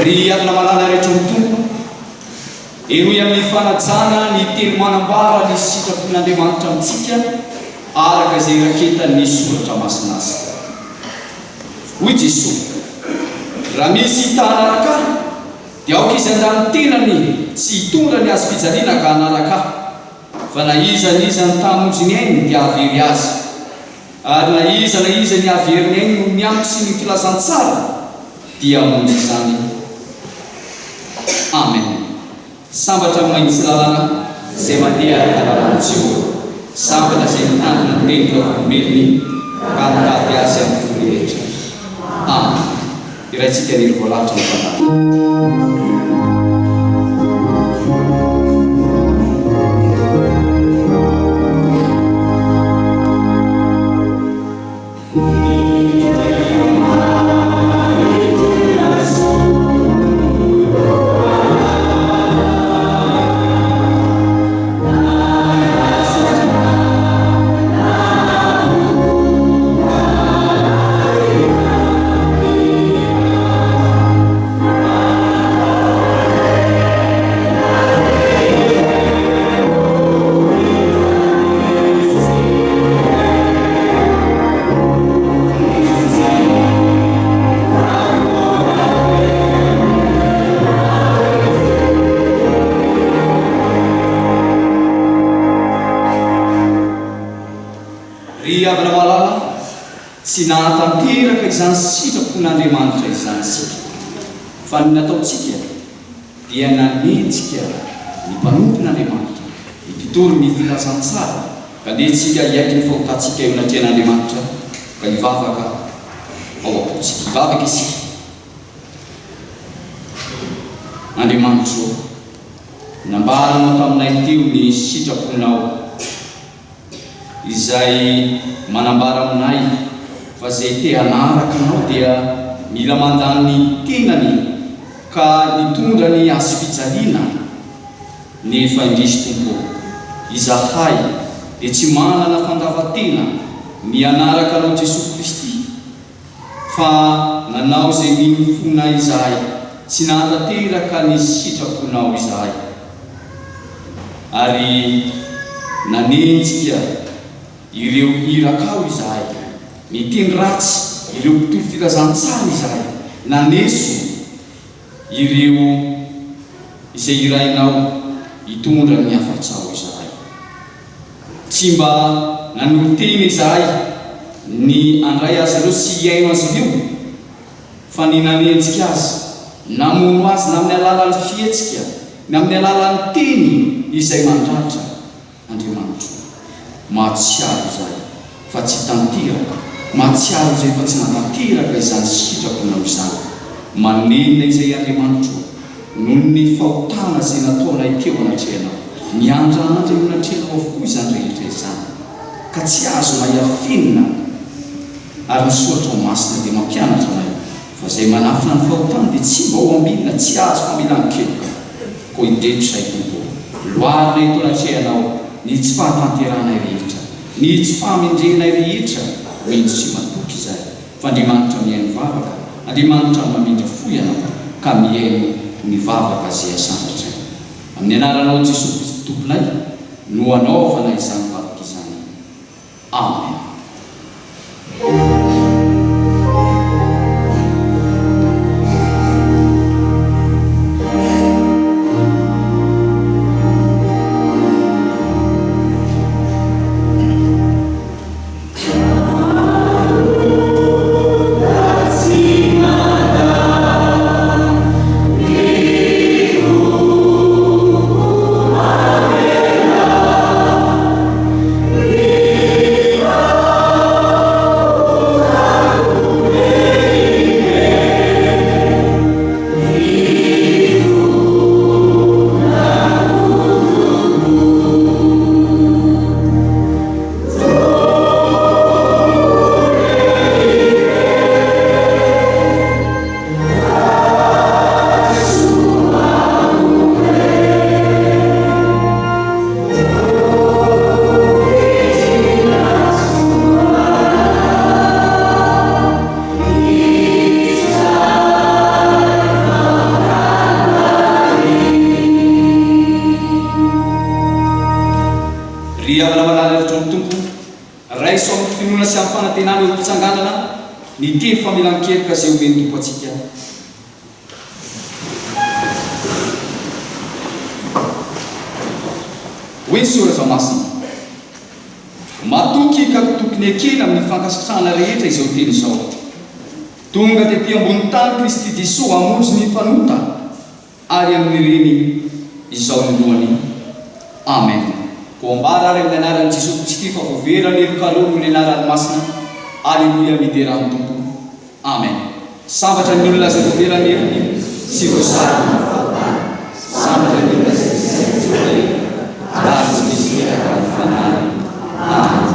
ry avina malala rehetra ny tompona eroy amin'ny fanajana ny teny manambara ny sitrapon'Andriamanitra amintsika araka izay raketany soratra masinasika. Hoy Jesosy, raha misy tanaraka dia aoka izy andany tenany tsy hitondra ny azo fijaliana ka hanaraka fa na iza ny tamonjy ny ainy dia avery azy, ary na iza ny avery ny ainy no miampy sy ny filazantsara dia monjy izany. Amen. Sambatra maitsy lalana izay mandeha lalana Jehova, sambatra izay mitandrina ny teny vaomelony ka mitady azy amin'ny fony rehetra. Amen. Iraintsika ny voalahatra ny fanary. Avina malala tsy nahatanteraka izany sitrapon'Andriamanitra izany sika, fa ny nataontsika dia nanenjika ny mpanompon'Andriamanitra, ny mpitory ny filazantsara, ka netsika hiaiky ny fahotantsika eo anatrehan'Andriamanitra ka hivavaka ao apotsika, hivavaka isika. Andriamanitra, nambaranao taminay teo ny sitraponao izay manambara aminay fa izay te hanaraka anao dia mila mandany ny tenany ka nitondra ny azo fijaliana. Nefa indrisy Tompo, izahay dia tsy manana fandavatena ny hanaraka anao Jesosy Kristy, fa nanao izay minofona izahay, tsy nahatanteraka ny sitraponao izahay, ary nanenjika ireo irakao izahay, miteny ratsy ireo mpitory filazantsara izahay, naneso ireo izay irainao hitondra ny afa-tsao izahay. Tsy mba nanolo-tena izahay ny andray azy ireo sy hiaino azy ireo, fa ny nanenjika azy, namono azy na amin'ny alalan'ny fihetsika, na amin'ny alalan'ny teny izay mandratra. Andriamanitra, mahatsiaro izahay fa tsy tanteraka, mahatsiaro izay fa tsy natanteraka izany sitraponao izany. Manenina izay Andriamanitra noho ny fahotana izay nataonay teo anatrehanao, ny andranandra eo anatrehanao avokoa izany rehetra izany, ka tsy azo mahiafinina. Ary ny soratra masina dia mampianatra anay fa izay manafina ny fahotana dia tsy mba ho ambinina, tsy azo familany keloka. Koa indreto say Tompo, loharina eto anatrehanao ny tsy fahatanteranay rehetra, ny tsy fahamendrenay rehetra, mendry sy matoky izay. Fa Andriamanitra mihaino vavaka, Andriamanitra mamindra fo ianao ka mihaino mivavaka izay asantatra. Amin'ny anaranao Jesosy Kristy Tomponay no anaovana izany vavaka izany. Amen. dia avana malalatra ny tompo raiso amin'ny finoana sy amin'ny fanantenana eo mpitsanganana ny teny famelan-keloka izay omeny tompo atsika. Hoe soratra masina matoky ka tokony akena amin'ny fankasitrahana rehetra izao teny izao. Tonga tetỳ ambony tany Kristy Jesosy hamonjy ny mpanota ary amin'ireny izao ny lohany. Amen. Koambara ary amin'ny anaran'i Jesosy Kristy fa voaverany elokaloha ny anarany masina. Aleluia miderahan'ny tompo. Amen. Sambatra ny olona izay voaverany elony sy voasarany sambatra ny olona izay ary tsy misy teraka ny fanary. Amen.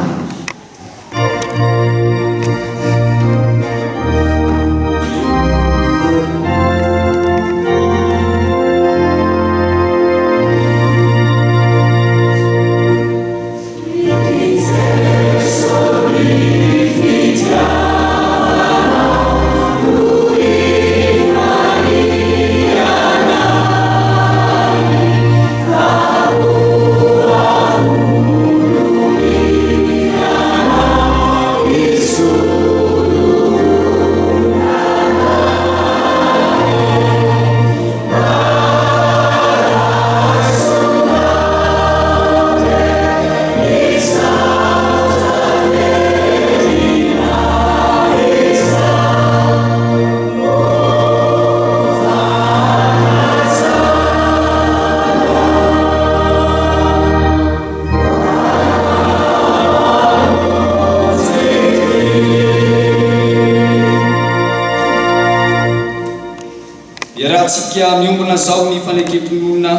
Tsika miombona zao ny fanekepin'olona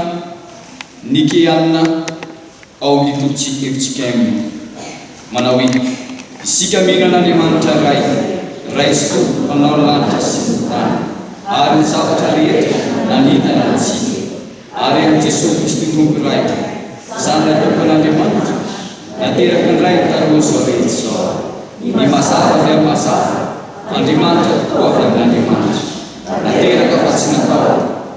ny keanina ao amin'ny torontsika efitsika aminy manao hoe isika mihinana Andriamanitra ray izy manao lanitra sy tany ary ny zavatra rehetra nanintana antsika ary amin'ny Jesosy Kristy tompo iray izany natokan'Andriamanitra nateraka ny ray taloha zao rehetra zao ny mazava avy amin'ny mazava Andriamanitra tokoa avy amin'Andriamanitra nateraka fa tsy natao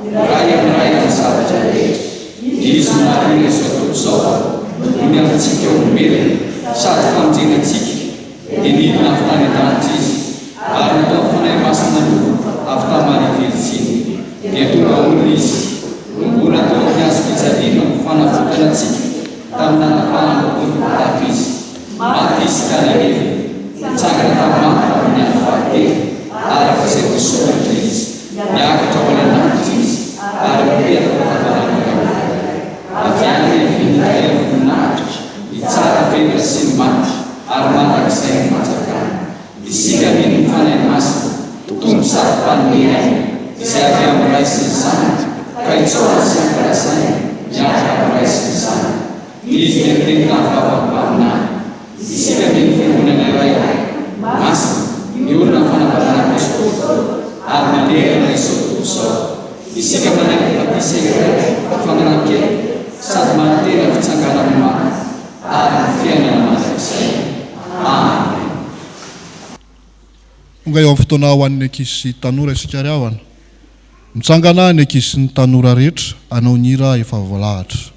ray amin'ny ray amin'ny zavatra rehetra izy marina izao tontolo izao ny amintsika olombelona sady famonjenantsika dia nidina avy tany an-danitra izy ary natao fanahy masina loha avy tamarivelitsiny dia tonga olona izy mbola tao ny azo fijaliana fanafotana antsika tamin'ny nanapahana tahaka izy maty izy ka naneva mitsangana tamin'ny amin'ny andro fahatelo araka izay voasoratra izy niakatra ao an-danitra izy ary mipetraka fahavalana aviana ny vinitra voninahitra ny tsara velona sy ny maty ary mandrakizay ny fanjakana isika mino ny fanahy masina tombo saro-panomena izay avy amin'ny ray sy ny zanaka ka hitsoana sy ampalasaina miaraka amin'ny ray sy ny zanaka izy dia mitenina fahavapaminahy isika mino fiangonana iray masina ny olona ny fanavalana apôstôly ary manerana izao tontolo izao isika manaiky batisa iray fananan-kely sady manantena fitsanganana maro ary ny fiainana mandrakizay. Amen. Onga eo amin'ny fotoana ho an'ny ankizy sy tanora isika ry havana mitsangana ny ankizy sy ny tanora rehetra anao ny hira efa voalahatra.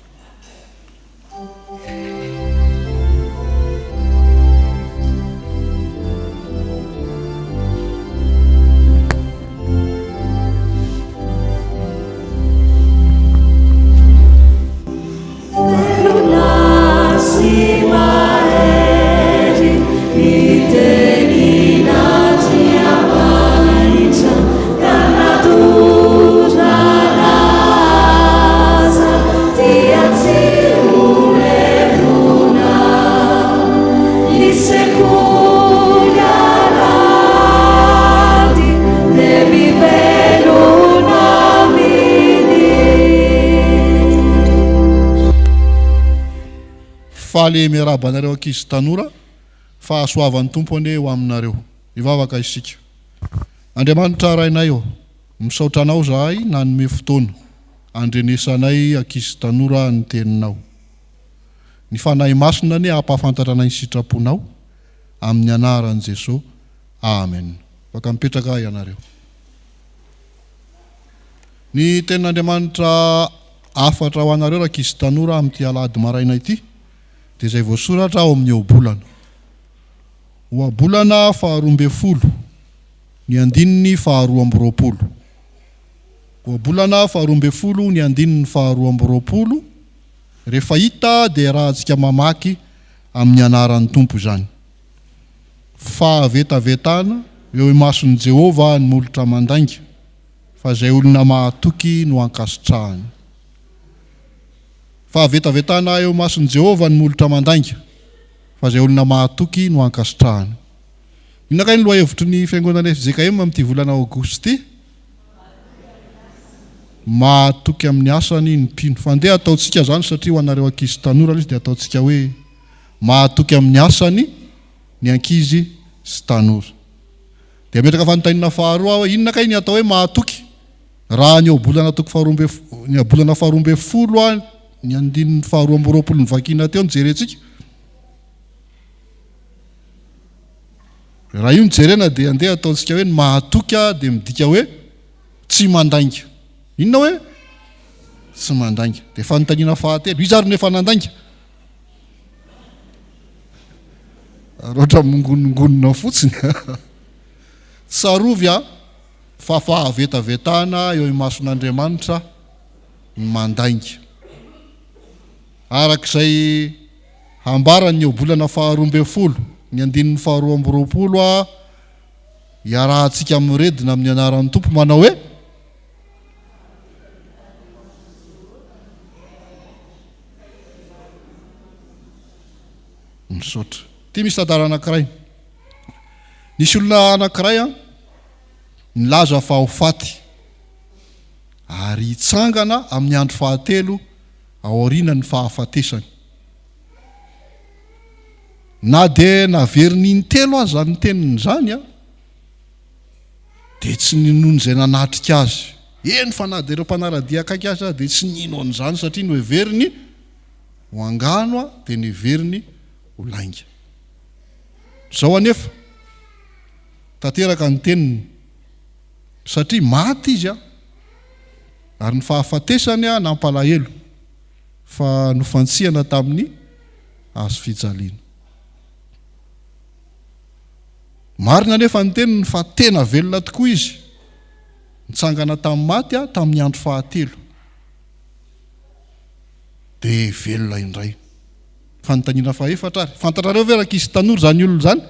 Faly miarabanareo ankizy tanora fa asoavan'ny tompo ane ho aminareo ivavaka isika. Andriamanitra rainay eo misaotra anao zahay nanome fotoana andrenesanay ankizy tanora ny teninao ny fanahy masina ne hampahafantatra anay ny sitraponao amin'ny anaran'i Jesosy. Amen. Baka mipetraka ianareo. Ny tenin'Andriamanitra afatra ho anareo ankizy tanora amin'ity alahady maraina ity dia izay voasoratra ao amin'ny oabolana. Oabolana faharoa amby folo ny andininy faharoa amby roapolo. Oabolana faharoa amby folo ny andininy faharoa amby roapolo. Rehefa hita dia raha antsika mamaky amin'ny anaran'ny tompo izany. Fahavetavetana eo imason'i Jehova ny molotra mandainga, fa izay olona mahatoky no ankasitrahany. Fahavetavetana eo imason'i Jehova ny molotra mandainga, fa izay olona mahatoky no ankasitrahany. Inona ny lohahevitry ny fiangonana FJKM amin'ity volana aogosty ity? Mahatoky amin'ny asany ny mpino. Fa andeha ataontsika izany satria ho anareo ankizy tanora izy dia ataontsika hoe mahatoky amin'ny asany ny ankizy sy tanora. Dia metraka fanontaniana faharoa hoe inona kay ny atao hoe mahatoky? Raha ny oabolana faharoa amby folo ny andininy faharoa amby roapolo ny vakina teo ny jerentsika. Raha io ny jerena dia andeha ataontsika hoe mahatoky dia midika hoe tsy mandainga. Inona hoe tsy mandainga. Dia fanontaniana fahatelo, izy ary nefa nandainga? Roatra mongonongonona fotsiny. Tsarovy fa fahavetavetana eo imason'Andriamanitra ny mandainga. Arak'izay hambarany oabolana faharoa amby folo ny andininy faharoa amby roapolo iarahantsika amin'ny redina amin'ny anaran'ny tompo manao hoe misaotra. Ty misy tantara anankiray. Nisy olona anankiray nilaza fa ho faty ary hitsangana amin'ny andro fahatelo aoriana ny fahafatesany. Na dia naveriny intelo azy zany teniny zany dia tsy ninona izay nanatrika azy. Eny fa na dia ireo mpanaradia akaiky azy dia tsy nino an'izany satria ny heveriny ho angano dia ny heveriny ho lainga. Zao anefa tanteraka ny teniny satria maty izy ary ny fahafatesany nampalahelo fa nofantsihana tamin'ny hazo fijaliana. Marina nefa ny teniny fa tena velona tokoa izy nitsangana tamin'ny maty tamin'ny andro fahatelo dia velona indray. Fanontaniana faefatra ary fantatrareo ve ankizy tanora zany olona zany?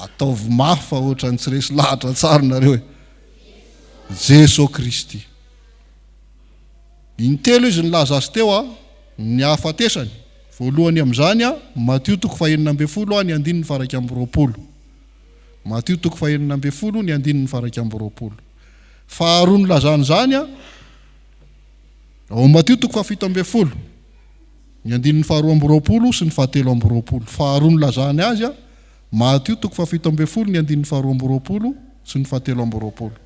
Ataovy mafy fa ohatra ny tsy resy lahatra tsara nareo hoe Jesosy Kristy. Intelo izy nilaza azy teo ny hahafatesany. Voalohany amin'izany Matthieu 4:40 ny andininy faraika amby roapolo. Matthieu 4:40 ny andininy faraika amby roapolo. Faharoa nilazany zany ao Matthieu 7:10 ny andininy faharoa amby roapolo sy ny fahatelo amby roapolo. Faharoa nilazany azy Matthieu 7:10 ny andininy faharoa amby roapolo sy ny fahatelo amby roapolo.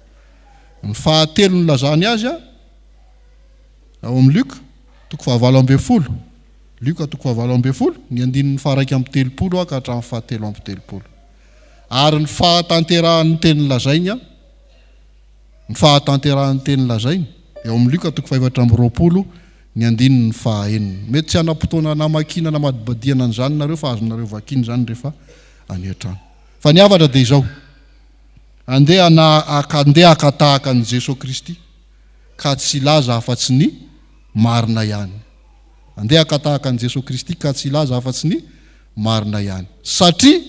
Ny fahatelo nilazany azy ao amin'ny Luc 9:10. Luc 9:10 ny andininy faraika amby telopolo ka hatramin'ny fahatelo amby telopolo. Ary ny fahatanterahany teny lazainy ny fahatanterahany teny lazainy eo amin'ny Luc 4:20 ny andininy fahaenina. Mety tsy hanam-potoana namakina namadibadiana an'izany nareo fa azonareo vakiny zany rehefa any an-trano. Fa ny havatra dia izao, andeha akatahaka an'i Jesosy Kristy ka tsy laza afa-tsy ny marina ihany. Andeha akatahaka an'i Jesosy Kristy ka tsy laza afa-tsy ny marina ihany. Satria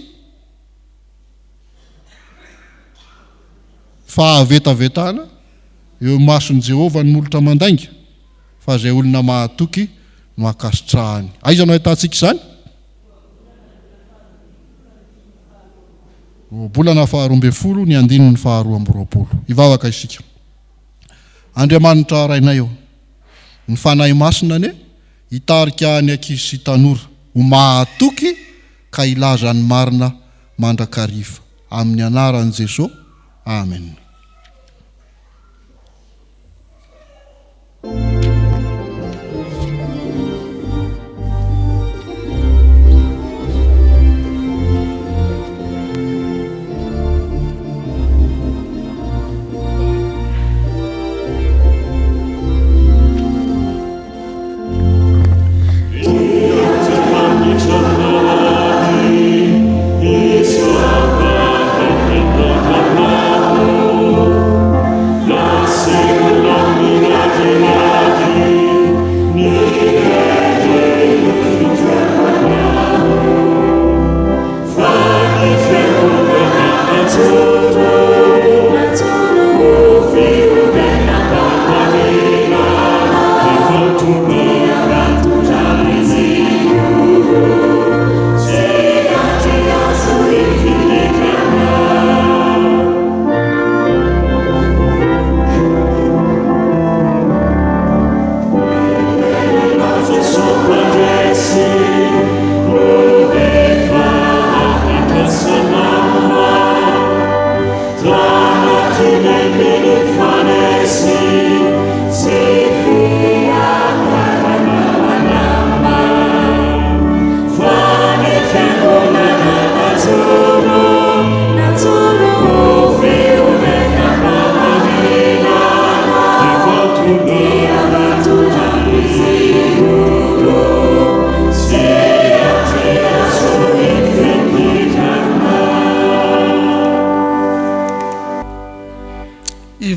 fahavetavetana eo mason'i Jehova ny molotra mandainga, fa izay olona mahatoky no akasitrahany. Aiza no ahitantsika izany? Oabolana faharoa amby folo ny andininy faharoa amby roapolo. Ivavaka isika. Andriamanitra rainay eo, ny fanahy masina hitarika ny ankizy sy tanora ho mahatoky ka ilaza ny marina mandrakariva amin'ny anaran'i Jesosy. Amen. Yeah.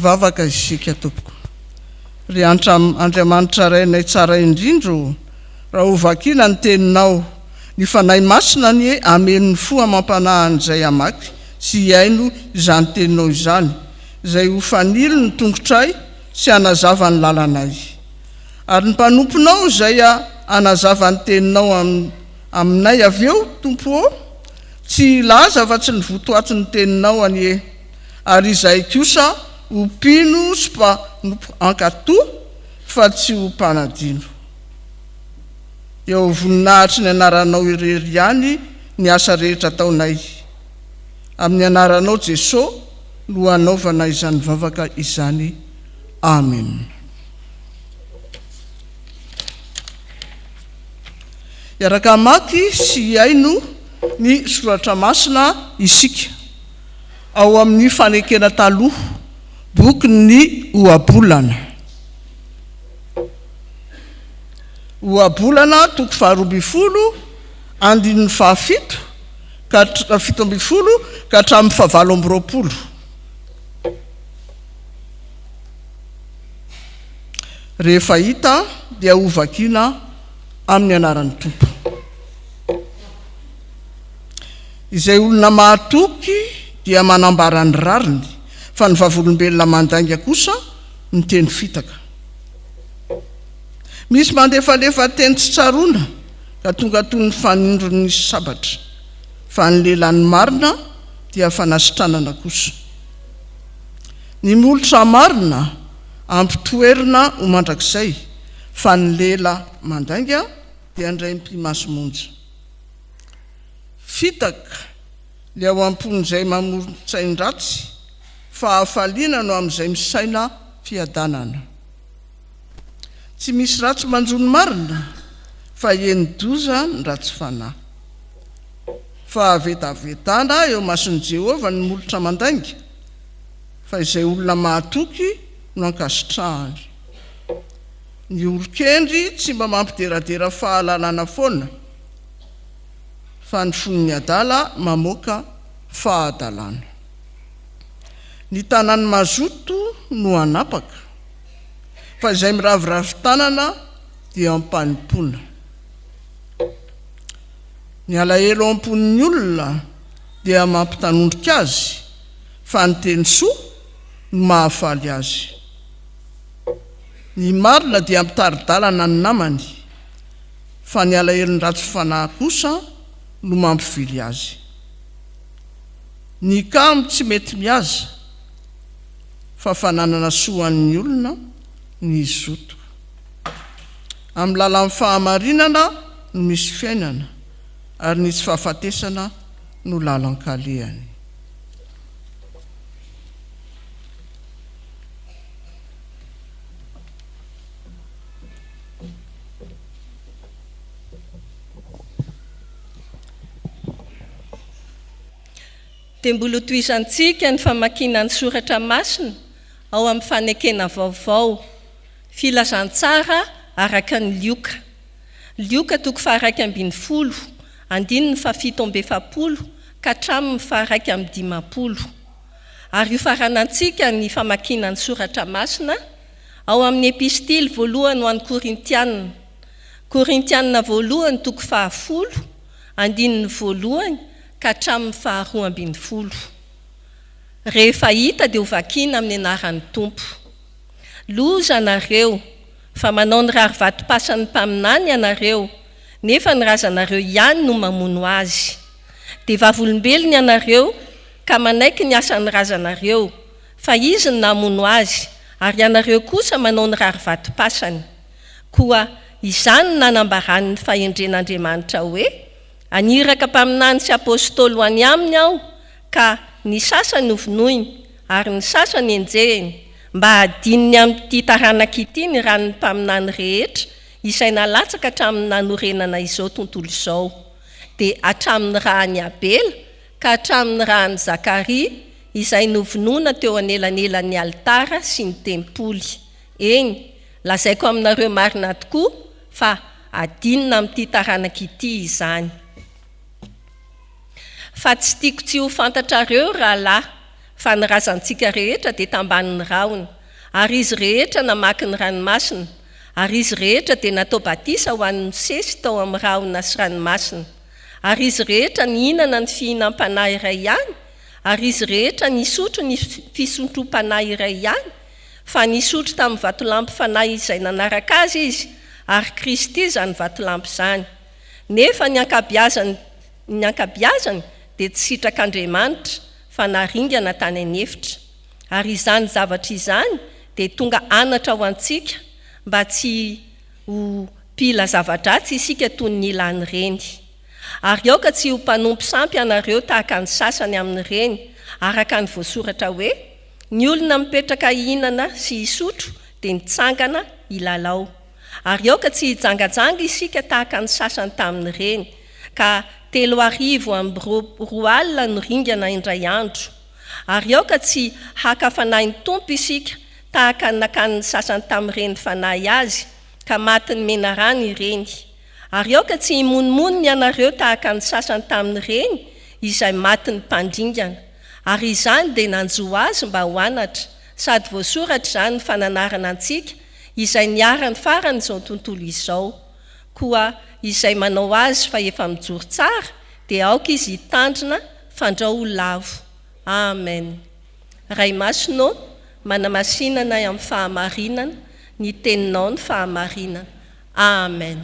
hivavaka isika tompoko. Ry Andriamanitra rainay tsara indrindro, raha hovakiana ny teninao, ny fanahy masina ny amen'ny fo amam-panahany amaky sy iaino izany teninao izany, izay ho fanily ny tongotray sy anazava ny lalanay. Ary ny mpanomponao izay anazava ny teninao aminay avy eo, tompo, tsy laza fa tsy ny votoato ny teninao anie, ary izay kosa ho mpino sy mpanompo ankatoa fa tsy ho mpanadino. Eo voninahitry ny anaranao irery ihany ny asa rehetra ataonay. Amin'ny anaranao Jesosy no anaovana izany vavaka izany. Amen. Iaraka maky sy iaino ny soratra masina isika ao amin'ny fanekena taloha, boky ny Ohabolana. Ohabolana toko 12 andininy 17 ka 17 ka hatramin'ny 19. Rehefa hita dia hovakiana amin'ny anaran'ny Tompo. Izay olona mahatoky dia manambara ny rariny, fa ny vavolombelona mandainga kosa ny teny fitaka. Misy mandefalefa teny tsy tsarona ka tonga toy ny fanindron'ny sabatra, fa ny lehilahy marina dia fanasitranana kosa. Ny molotra marina ampitoerina ho mandrakizay, fa ny lehilahy mandainga dia indray mpimasomonja. Fitaka le ao ampon'izay mamoron-tsain-dratsy, fa hafaliana no amin'izay misaina fiadanana. Tsy misy ratsy manjony marina, fa eny-doza ny ratsy fanahy. Fa avetavetana eo mason'i Jehovah ny molotra mandainga, fa izay olona mahatoky no ankasitrahany. Ny olon-kendry tsy mba mampideradera fahalalana foana, fa ny fon'ny adala mamoaka fahadalana. Ny tanany mazoto no anapaka, fa izay miraviravy tanana dia ampanimpona. Ny alahelo amponin'ny olona dia mampitanondrika azy, fa ny teny soa no mahafaly azy. Ny marina dia ampitaridalana ny namany, fa ny alahelo ny ratsy fanahy kosa no mampivily azy. Ny kamo tsy mety mihaza, fa fananana soan'ny olona ny zoto. Amin'ny lalan'ny fahamarinana no misy fiainana, ary ny tsy fahafatesana no lalan-kalehany. Dia mbola toizantsika ny famakiana ny soratra masina ao amin'ny fanekena vaovao, filazantsara araka ny Lioka. Lioka toko 2:12, andininy 7:70 ka hatramin'ny 2:50. Ary io faranantsika ny famakiana ny soratra masina ao amin'ny epistily voalohany ho an'ny Korintianina. Korintianina voalohany toko 10, andininy 1 ka hatramin'ny 2:20. Rehefa hita dia hovakiana amin'ny anaran'ny Tompo. Loza anareo, fa manao ny rary vatom-pasan'ny mpaminany ianareo, nefa ny razanareo ihany no mamono azy. Dia vavolombelona ianareo ka manaiky ny asan'ny razanareo, fa izy ny namono azy, ary ianareo kosa manao ny rary vatom-pasany. Koa izany nanambarany ny fahendren'Andriamanitra hoe: aniraka mpaminany sy apôstôly ho any aminy aho, ka ny sasany hovonoiny ary ny sasany enjehiny, mba hadininy amin'ity taranaka ity ny ranon'ny mpaminany rehetra izay nalatsaka hatramin'ny nanorenana izao tontolo izao, dia hatramin'ny rahan'ny Abela ka hatramin'ny rahan'ny Zakaria izay novonoina teo anelanelan'ny altara sy ny tempoly. Eny, lazaiko aminareo marina tokoa fa hadinina amin'ity taranaka ity izany. Fa tsy tiako tsy ho fantatrareo rahalahy, fa ny razantsika rehetra dia tambanin'ny raony, ary izy rehetra namaky ny ranomasina, ary izy rehetra dia natao batisa ho an'ny sesy tao amin'ny raona sy ranomasina, ary izy rehetra nihinana ny fihinam-panahy iray ihany, ary izy rehetra nisotro ny fisotrom-panahy iray ihany, fa nisotro tamin'ny vatolampy fanahy izay nanaraka azy izy, ary Kristy izany vatolampy izany. Nefa ny ankabeazany dia tsy sitrak'Andriamanitra, fa naringana tany anefitra. Ary izany zavatra izany dia tonga anatra ho antsika, mba tsy ho pila zava-dratsy isika toy ny ilany reny. Ary aoka tsy ho mpanompo sampy anareo tahaka ny sasany amin'ireny, araka ny voasoratra hoe: ny olona mipetraka hihinana sy hisotro dia nitsangana hilalao. Ary aoka tsy hijangajanga isika tahaka ny sasany tamin'ireny, ka 3:4 alina no ringana indray andro. Ary aoka tsy haka fanahin'ny tompo isika tahaka nakan'ny sasany tamin'ireny fanahy azy, ka maty ny mena rano ireny. Ary aoka tsy himonimony ianareo tahaka ny sasany tamin'ireny izay maty ny mpandringana. Ary izany dia nanjoa azy mba ho anatra, sady voasoratra izany ny fananarana antsika izay niara-ny farany izao tontolo izao. Koa izay manao azy fa efa mijoro tsara, dia aoka izy hitandrina fandrao lavo. Amen. Ray masonao, manamasinana amin'ny fahamarinana, ny teninao ny fahamarinana. Amen.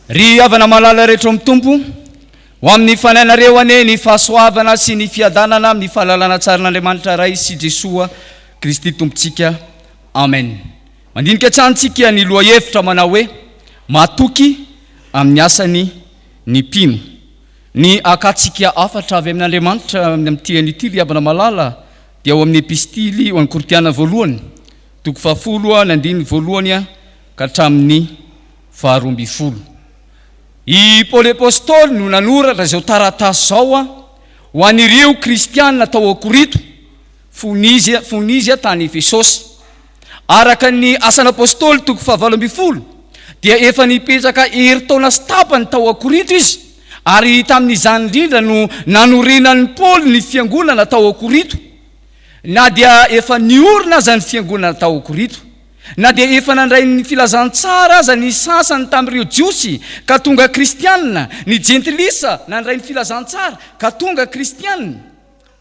Ry havana malala rehetra amin'ny tompo, ho amin'ny fanainareo ane ny fahasoavana sy ny fiadanana amin'ny fahalalana tsaran'Andriamanitra ray sy Jesoa Kristy tompontsika. Amen. Mandinika tsantsika ny loha hevitra manao hoe matoky amin'ny asany ny mpino. Ny akatsika afatra avy amin'Andriamanitra amin'ity an'ity ry havana malala dia ao amin'ny epistily ho an'ny Koritiana voalohany, 10:1 ka hatramin'ny 12. I Paoly apôstôly no nanoratra izao taratasy zao ho an'ireo kristianina tao Korito, fonizy tany Efesosy. Araka ny asan'ny apôstôly 12 dia efa nipetraka herintaona sy tapany tao Korito izy, ary tamin'izany indrindra no nanorenan'ny Paoly ny fiangonana tao Korito. Na dia efa niorina aza ny fiangonana tao Korito, na dia efa nandray ny filazantsara aza ny sasany tamin'ireo jiosy ka tonga kristianina, ny jentilisa nandray ny filazantsara ka tonga kristianina,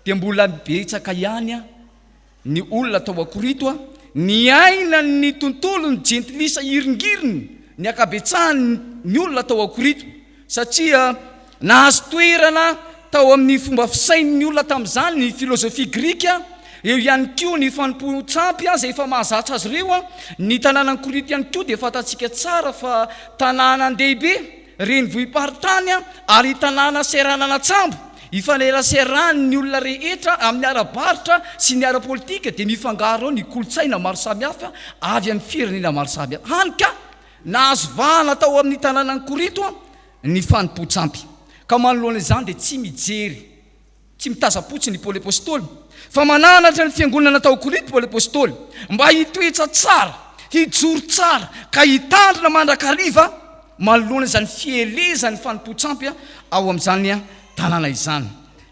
dia mbola betsaka ihany ny olona tao Korito ny aina ny tontolo ny jentilisa iringiriny ny akabetsahany ny olona tao Korito, satria nahazo toerana tao amin'ny fomba fisain'ny olona tamin'izany ny filozofia grika. Eo ihany koa ny fanompo-tsampy izay efa mahazatra azy ireo ny tanànan'ny Korito ihany koa dia fantatsika tsara fa tanàna an-dehibe reny vohim-paritany ary tanàna seranana tsambo ifaneraserany olona rehetra amin'ny ara-baritra sy ny ara-politika dia mifangaro ao ny kolotsaina maro samihafa avy amin'ny firenena maro samihafa. Hany ka nahazo vahana tao amin'ny tanàna ny Korito ny fanompo-tsampy ka manoloana izany dia tsy mijery tsy mitasapotsy ny Paoly apôstôly fa mananatra ny fiangonana tao Korito Paoly apôstôly mba hitoetra tsara hijoro tsara ka hitandrina mandrakariva manoloana izany fielezany fanompo-tsampy ao amin'izany tanàna izany.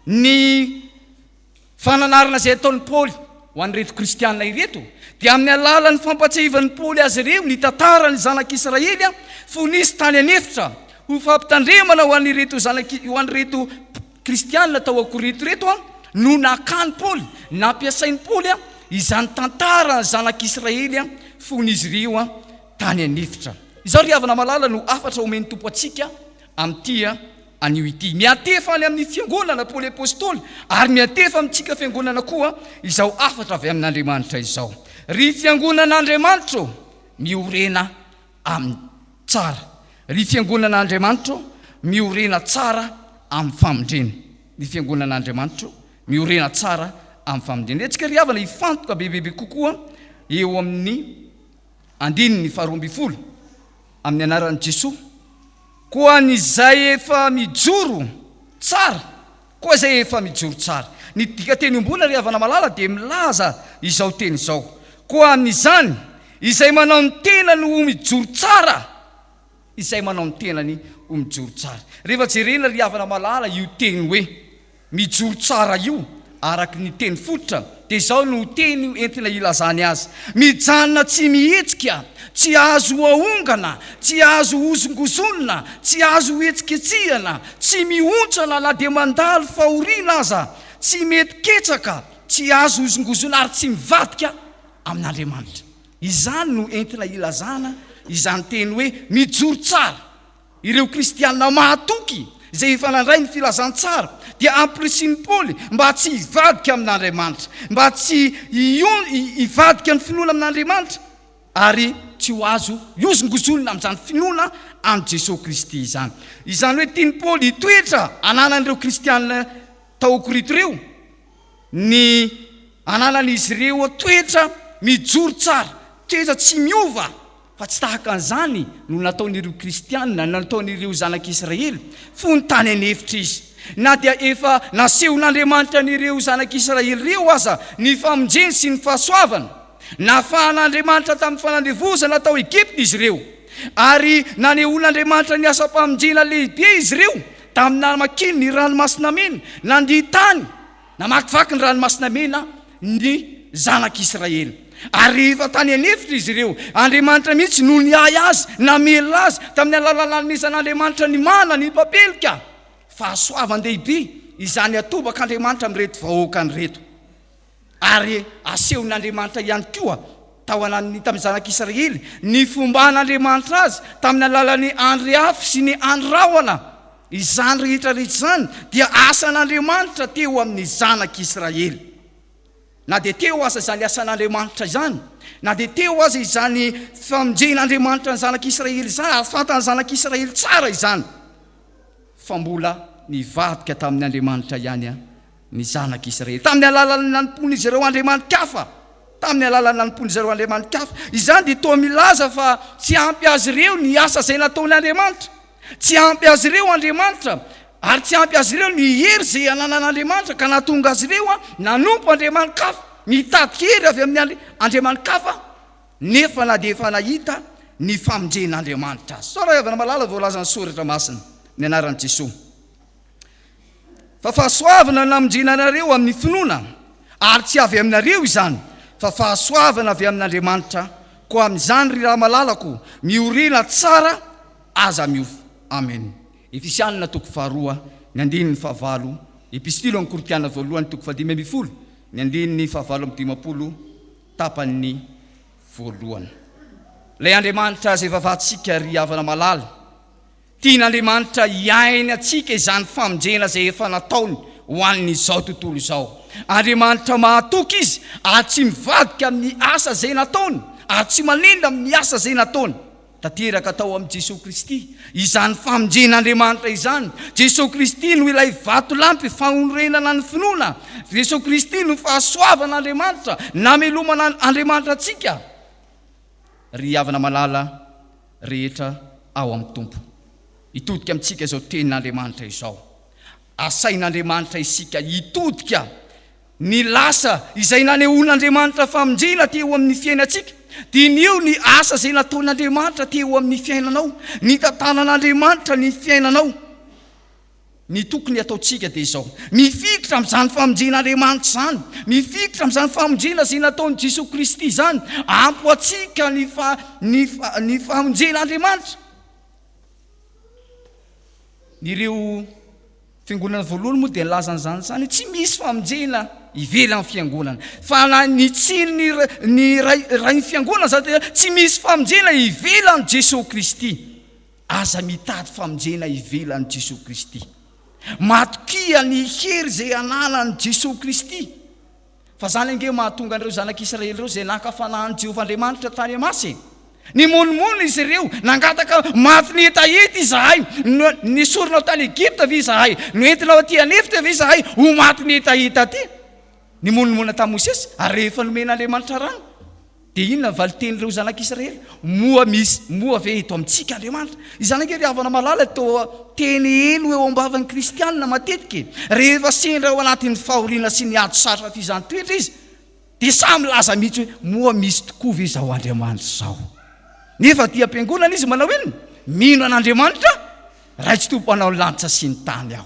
Ny fananarana izay ataon'ny Paoly ho an'ireto kristianina ireto dia amin'ny alalan'ny fampatsiahivan'ny Paoly azy ireo ny tantarany zanak'Israely fonisy tany anefitra ho fampitandremana ho an'ireto kristianina tao Korito reto no nakany Paoly nampiasain'ny Paoly izany tantara zanak'Israely fonizy ireo tany anefitra. Izao ry havana malala no afatra omeny tompo atsika amin'ity anio ity. Miatefa any amin'ny fiangonana Paoly apôstôly ary miatefa amintsika fiangonana koa izao afatra avy amin'Andriamanitra izao. Ry fiangonan'Andriamanitra miorena amin'ny tsara. Ry fiangonan'Andriamanitra miorena tsara amin'ny famondrena. Ry fiangonan'Andriamanitra miorena tsara amin'ny famondrena. Etsika ry havana hifantoka bebebe kokoa eo amin'ny andininy 12 amin'ny anaran'i Jesosy. Koa n'izay efa mijoro tsara, koa izay efa mijoro tsara. Ny dikateny ombona ry havana malala dia milaza izao teny izao. Koa amin'izany izay manao ny tenany ho mijoro tsara, izay manao ny tenany ho mijoro tsara. Rehefa jerena ry havana malala io teny hoe mijoro tsara io araky ny teny fototra dia izao no teny entina ilazany azy. Mijanona tsy mihetsika, tsy azo aongana, tsy azo ozongozonina, tsy azo etsiketsihana, tsy mihontsana na dia mandalo fahoriana aza, tsy mety ketsaka, tsy azo ozongozona ary tsy mivadika amin'Andriamanitra. Izany no entina ilazana izany teny hoe mijoro tsara. Ireo kristianina mahatoky izay efa nandray ny filazantsara dia ampirisiny Paoly mba tsy hivadika amin'Andriamanitra, mba tsy hivadika ny finoana amin'Andriamanitra ary tsy ho azo iozongozonina amin'izany finoana amin'ny Jesosy Kristy izany. Izany hoe tiany Paoly hitoetra ananan'ireo kristianina tao Korito ireo ny ananan'izy ireo toetra mijoro tsara, toetra tsy miova, fa tsy tahaka an'izany no nataon'ireo kristianina, nataon'ireo zanak'Israely fony tany anefitra izy. Na dia efa nasehon'Andriamanitra n'ireo zanak'Israely ireo aza ny famonjeny sy ny fahasoavana, nafahan'Andriamanitra tamin'ny fanandevozana tao Egypta izy ireo, ary nanehoan'Andriamanitra ny asa-pamonjena lehibe izy ireo tamin'ny namakiny ny ranomasina mena, nandihy tany namakivaky ny ranomasina mena ny zanak'Israely. Ary efa tany anefitra izy ireo, Andriamanitra mihitsy no niay azy, namela azy tamin'ny alalan'Andriamanitra ny mana ny papelika fahasoavan-dehibe izany atobak'Andriamanitra amin'reto vahoaka nyreto. Ary asehon'Andriamanitra ihany koa tao anany tamin'ny zanak'Israely ny fomban'Andriamanitra azy tamin'ny alalan'ny andry afy sy ny andry rahona. Izany rehetra izany dia asan'Andriamanitra teo amin'ny zanak'Israely. Na dia teo aza izany asan'Andriamanitra izany, na dia teo aza izany famonjen'Andriamanitra ny zanak'Israely izany, ahafantan'ny zanak'Israely tsara izany, fa mbola nivadika tamin'ny Andriamanitra ihany ny zanak'Israely. Tamin'ny alalan'ny nanompoana izy ireo andriamanikafa, tamin'ny alalan'ny nanompoana izy ireo andriamanikafa. Izany dia toa milaza fa tsy ampy azy ireo ny asa izay nataony Andriamanitra, tsy ampy azy ireo Andriamanitra, ary tsy ampy azy ireo ny hery izay ananan'Andriamanitra ka nahatonga azy ireo nanompo andriamanikafa, mitady hery avy amin'ny andriamanikafa, nefa na dia efa nahita ny famonjen'Andriamanitra azy. Sao raha avana malala voalazan'ny soratra masina ny anaran'i Jesosy. Fa fahasoavana namonjenanareo amin'ny finoana, ary tsy avy aminareo izany, fa fahasoavana avy amin'Andriamanitra. Koa amin'izany ry raha malalako miorina tsara aza miova. Amen. Efisianina toko 2 ny andininy 9, epistilo amin'ny Koritiana voalohany toko 5 ny andininy 7 tapany 1. Lay Andriamanitra izay vavantsika ry havana malala, tian'Andriamanitra iainy atsika izany famonjena izay efa nataony ho an'izao tontolo izao. Andriamanitra mahatoky izy ary tsy mivadika amin'ny asa izay nataony, ary tsy manenda amin'ny asa izay nataony. Tanteraka tao amin'ny Jesosy Kristy izany famonjen'Andriamanitra izany. Jesosy Kristy no ilay vato lampy fahorenana ny finoana. Jesosy Kristy no fahasoavan'Andriamanitra, namelomana Andriamanitra atsika. Ry havana malala rehetra ao amin'ny tompo. Hitodika amintsika izao tenin'Andriamanitra izao. Asain'Andriamanitra isika hitodika ny lasa izay nanehoan'Andriamanitra famonjena teo amin'ny fiainantsika. Dinio ny asa izay nataon'Andriamanitra teo amin'ny fiainanao, ny tantanan'Andriamanitra ny fiainanao. Ny tokony ataontsika dia izao: mifikitra amin'izany famonjen'Andriamanitra izany, mifikitra amin'izany famonjena izay nataon'i Jesosy Kristy izany, ampo atsika ny famonjen'Andriamanitra. Ireo fiangonana voalohany moa dia nilazan'izany zany tsy misy famonjena ivelan'ny fiangonana, fa ny tsiny ny ray fiangonana zany dia tsy misy famonjena ivelan'i Jesosy Kristy. Aza mitady famonjena ivelan'i Jesosy Kristy. Matokia ny hery izay ananan'i Jesosy Kristy. Fa zany ange mahatonga an'ireo zanak'Israely ireo izay nakafanan'i Jehovah Andriamanitra tany Amasy. Ny monimony izy ireo nangataka maty ny etaety izahay, nisorona tany Egypta ve izahay, noentina aty anefitra ve izahay ho maty ny etaety aty. Ny monimona tamin'i Mosesy, ary rehefa nomen'Andriamanitra rano, dia inona ny valiten'ireo zanak'Israely? Moa ve eto amintsika Andriamanitra? Izany ange ry havana malala toa teny elo eo ambavan'ny kristianina matetika. Rehefa sendra ao anatin'ny fahoriana sy ny ady sarotra fizany toetra izy, dia samy laza mihitsy hoe moa misy tokoa ve izao Andriamanitra izao. Nefa dia am-piangonana izy manao inona? Mino an'Andriamanitra, raitsy tompo anao ny lanitra sy ny tany aho.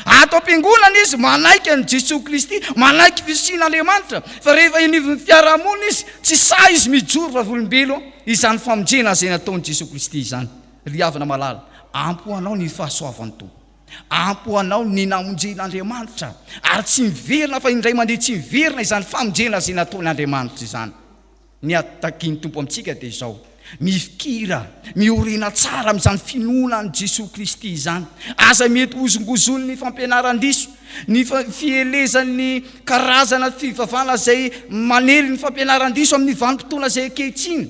Ato am-piangonana izy manaiky an'i Jesosy Kristy, manaiky fisian'Andriamanitra. Fa rehefa inivon'ny fiarahamonina izy, tsy sa izy mijoro fa volombelo izany famonjena izay nataon'i Jesosy Kristy izany. Ry havana malala, ampo anao ny fahasoavan'ny tompo, ampo anao ny namonjen'Andriamanitra, ary tsy miverina fa indray mandeha tsy miverina izany famonjena izay nataon'Andriamanitra izany. Ny atakin'ny tompo amintsika dia izao: mifikira, miorina tsara amin'izany finoanan'i Jesosy Kristy izany. Aza mety hozongozony ny fampianaran-diso, ny fielezan'ny karazana fivavahana izay manely ny fampianaran-diso amin'ny vanim-potoana izay ankehitriny.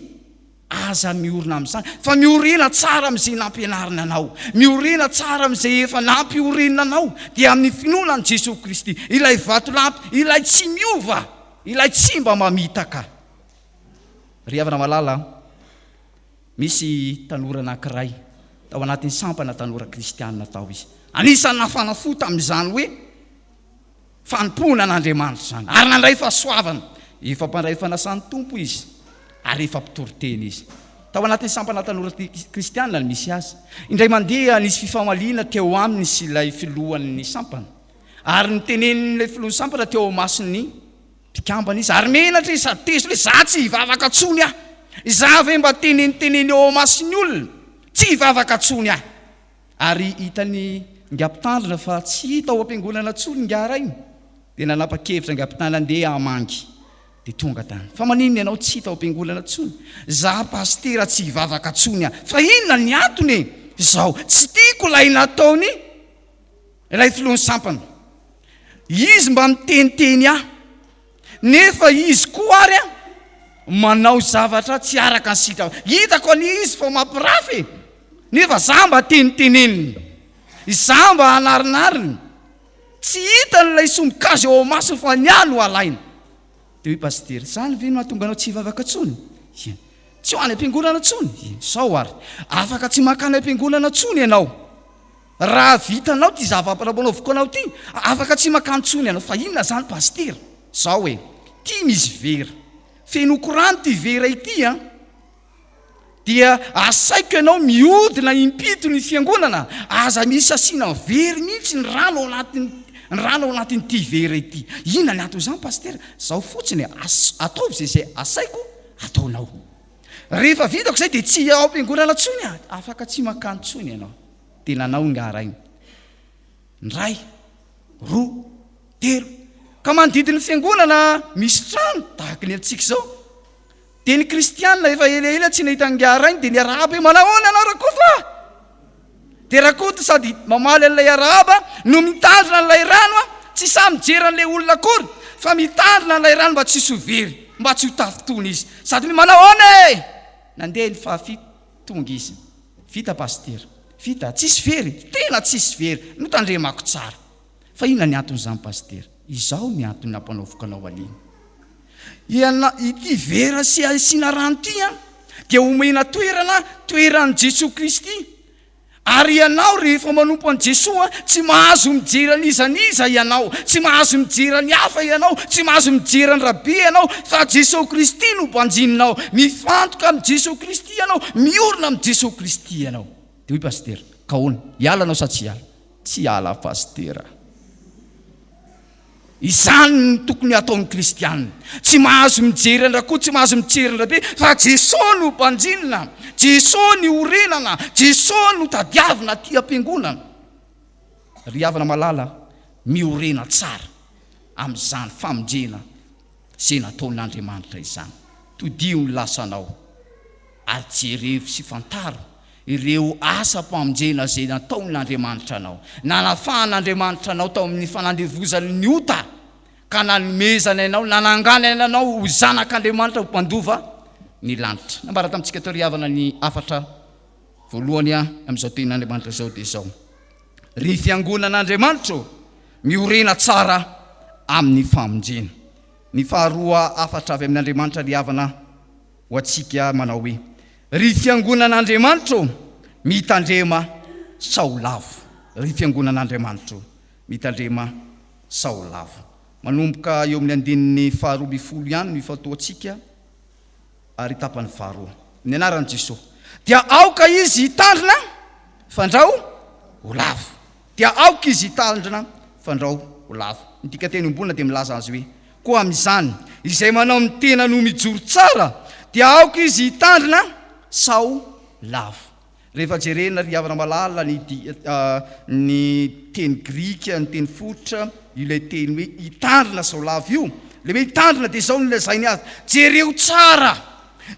Aza miorina amin'izany, fa miorina tsara amin'izay nampianarina anao, miorina tsara amin'izay efa nampiorinina anao, dia amin'ny finoanan'i Jesosy Kristy, ilay vatolampy, ilay tsy miova, ilay tsy mba mamitaka. Ry havana malala, misy tanora anankiray tao anatin'ny sampana tanora kristianina tao izy. Anisan'ny nafanafota amin'izany hoe fanompoana an'Andriamanitra izany, ary nandray fahasoavana. Efa mpandray fanasan'ny tompo izy, ary efa mpitoroteny izy. Tao anatin'ny sampana tanora kristianina no misy azy. Indray mandeha nisy fifamaliana teo aminy sy ilay filohan'ny sampana, ary nitenen'ilay filohan'ny sampana teo amasiny tikambana izy, ary menatra izy sady teso hoe za tsy hivavaka tsony aho, za ve mba teneniteneny eo amasiny olona, tsy hivavaka tsony aho. Ary hitany ngampitandrina fa tsy hita ao am-piangonana tsony ngara iny, dia nanapa-kevitra ngampitandrina andeha hamangy. Dia tonga tany: fa maninona ianao tsy hita ao am-piangonana tsony? Za pastera tsy hivavaka tsony aho. Fa inona ny antony? Izao: tsy tiako ilay nataony ilay filohan'ny sampana. Izy mba miteniteny aho, nefa izy koa ary manao zavatra tsy araka ny sitrao. Hitako any izy fa mampirafy, nefa za mba teniteneniny, za mba hanarinariny, tsy hitany ilay sombokazo eo amasiny fa ny ano alaina. Dia hoe: paster, zany ve no mahatonga anao tsy hivavaka tsony? Tsy ho any am-piangonana tsony? Sao ary, afaka tsy makany am-piangonana tsony ianao. Raha vitanao ty zava-pananaoviko anao ty, afaka tsy makany tsony ianao. Fa inona zany paster? Sao hoe: ty misy vera, fenoko rano ty vera ity a, dia asaiko ianao miodina impito ny fiangonana, aza misy asiana very mihitsy ny rano ao anatin'ity vera ity. Inona ny antony zany paster? Zao fotsiny, ataovy izay asaiko ataonao. Rehefa vitako izay dia tsy ao am-piangonana tsony a, afaka tsy makany tsony ianao. Tenanao ngarainy: ndray, roa, telo, ka manodidiny fiangonana misy trano tahaka ny antsika izao. Dia ny kristianina efa elaela tsy nahita ngarainy, dia ny arahaba hoe: manahoana anao rakofa? Dia rakoto sady mamaly an'ilay arahaba no mitandrina an'ilay rano tsy sa mijery an'ilay olona akory, fa mitandrina an'ilay rano mba tsy hisy ho very, mba tsy ho tafitony izy. Sady manahoana e? Nandeha ny fahafito, tonga izy: vita paster, vita, tsisy very, tena tsisy very, notandremako tsara. Fa inona ny antony zany paster? Izao ny antony nampanaoviko anao aliny. Ity vera sy asiana rano ty a, dia omena toerany Jesosy Kristy. Ary ianao rehefa manompo an Jesosy tsy mahazo mijerany izaniza ianao, tsy mahazo mijerany hafa ianao, tsy mahazo mijerany rabe ianao, fa Jesosy Kristy no mpanjininao. Mifantoka amin'ny Jesosy Kristy ianao, miorona amin'ny Jesosy Kristy ianao. Dia hoy pastera, ka hoana? Hiala anao sa tsy hiala? Tsy hiala pastera. Izany ny tokony ataon'ny kristianina. Tsy mahazo mijerany rakoa, tsy mahazo mijerany rabe, fa Jesosy no mpanjinina, Jesosy ny orenana, Jesosy no tadiavina ty am-piangonana. Ry havana malala, miorena tsara amin'izany famonjena izay nataon'Andriamanitra izany. Todio ny lasanao ary jerevy sy fantaro ireo asa-pamonjena izay nataon'Andriamanitra anao. Nanafahan'Andriamanitra anao tao amin'ny fanandevozany ny ota, ka nanomezana ianao, nananganana anao ho zanak'Andriamanitra ho mpandova ny lanitra. Nambara tamintsika tao ry havana ny afatra voalohany amin'izao tenin'Andriamanitra izao dia izao: ry fiangonan'Andriamanitra miorena tsara amin'ny famonjena. Ny faharoa afatra avy amin'Andriamanitra ry havana ho antsika manao hoe: ry fiangonan'Andriamanitra mitandrema saolavo. Ry fiangonan'Andriamanitra mitandrema saolavo. Manomboka eo amin'ny andininy faharoa ambin'ny folo ihany ny fatoantsika ary tapany faharoa. Ny anaran'i Jesosy dia aoka izy hitandrina fandrao ho lavo. Dia aoka izy hitandrina fandrao ho lavo. Ny dika teny ombonina dia milaza azy hoe: koa amin'izany izay manao ny tena no mijoro tsara dia aoka izy hitandrina sao lavo. Rehefa jerena ry havana malala ny teny grika, ny teny fotra, ilay teny hoe hitandrina sao lavo io, le hoe hitandrina dia izao no lazainy azy: jereo tsara,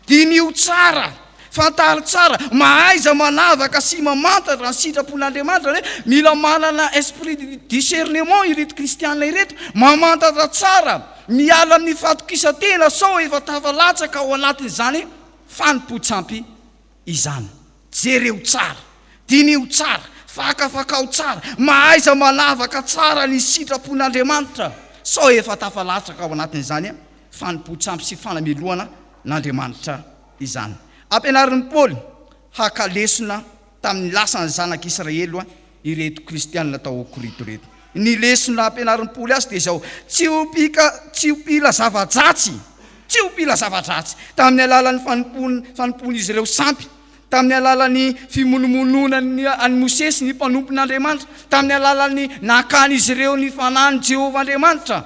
dinio tsara, fantaro tsara, mahaiza manavaka sy mamantatra ny sitrapon'Andriamanitra. Hoe mila manana esprit de discernement ireto kristianina ireto, mamantatra tsara, miala amin'ny fatokisa-tena sao efa tafalatsaka ao anatin'izany fanompo-tsampy izany. Jereo tsara, dinio tsara, fakafakao tsara, mahaiza manavaka tsara ny sitrapon'Andriamanitra sao efa tafalatsaka ao anatin'izany fanompo-tsampy sy fanameloana n'Andriamanitra izany. Ampianarin'ny Paoly hakalesona tamin'ny lasany zanak'Israely ireto kristianina tao Korinto reto. Ny lesona ampianarin'ny Paoly azy dia izao: tsy hopila zava-dratsy, tsy hopila zava-dratsy tamin'ny alalan'ny fanompon'izy ireo sampy, tamin'ny alalan'ny fimonomononany any Mosesy ny mpanompon'Andriamanitra, tamin'ny alalan'ny nakan'izy ireo ny fanahiny Jehovah Andriamanitra,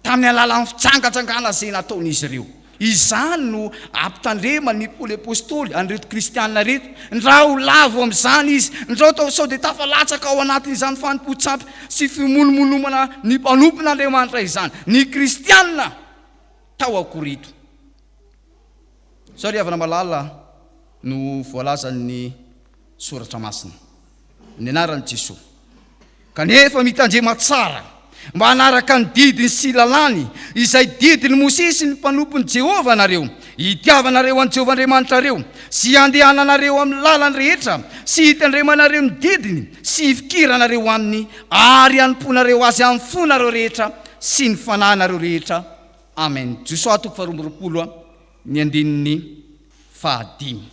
tamin'ny alalan'ny fitsangatsangana izay nataon'izy ireo. Izany no ampitandrema ny Paoly apôstôly an'ireto kristianina reto. Ndra ho lavo amin'izany izy, ndra tao sao dia tafalatsaka ao anatin'izany fanompo-tsampy sy fimonomonomana ny mpanompon'Andriamanitra izany ny kristianina tao Korinto. Sao ry havana malala no voalazan'ny soratra masina, ny anaran'i Jesosy: kanefa mitandrema tsara mba hanaraka ny didiny sy lalàny izay didiny Mosesy ny mpanompony Jehovah anareo, hitiavanareo an'i Jehovah Andriamanitra sy handehananareo amin'ny lalany rehetra, sy hitandremanareo ny didiny sy hifikiranareo aminy, ary hanomponareo azy amin'ny fonareo rehetra sy ny fanahinareo rehetra. Amen. Josoa toko faharoa ny andininy fahadimy.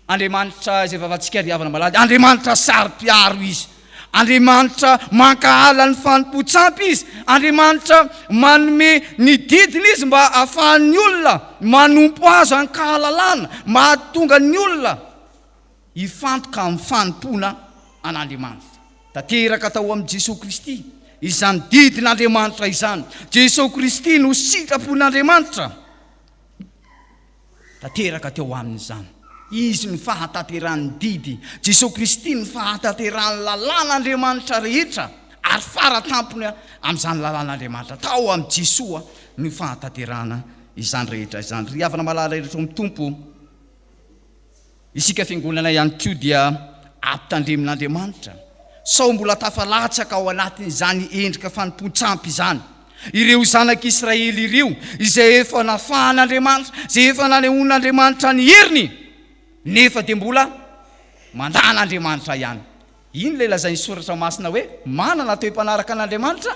Andriamanitra izay vavantsika ry havana malady, Andriamanitra saro-piaro izy, Andriamanitra mankahala ny fanompo-tsampy izy, Andriamanitra manome ny didiny izy mba ahafahan'ny olona manompo azo ankahalalana, mahatonga ny olona hifantoka amin'ny fanompona an'Andriamanitra. Tanteraka tao amin'i Jesosy Kristy izany didin'Andriamanitra izany. Jesosy Kristy no sitrapon'Andriamanitra. Tanteraka teo amin'izany. Izy ny fahatanterahany didy, Jesosy Kristy ny fahatanterahany lalàn'Andriamanitra rehetra, ary faratampony amin'izany lalàn'Andriamanitra. Tao amin'i Jesosy ny fahatanterahana izany rehetra izany. Ry havana malala rehetra amin'ny tompo, isika fiangonana ihany koa dia ampitandremin'Andriamanitra sao mbola tafalatsaka ao anatin'izany endrika fanompo-tsampy izany. Ireo zanak'Israely ireo izay efa nafahan'Andriamanitra, izay efa nanehoan'Andriamanitra ny heriny, nefa dia mbola mandan'Andriamanitra ihany. Iny ilay lazain'ny soratra masina hoe manana toe-panaraka an'Andriamanitra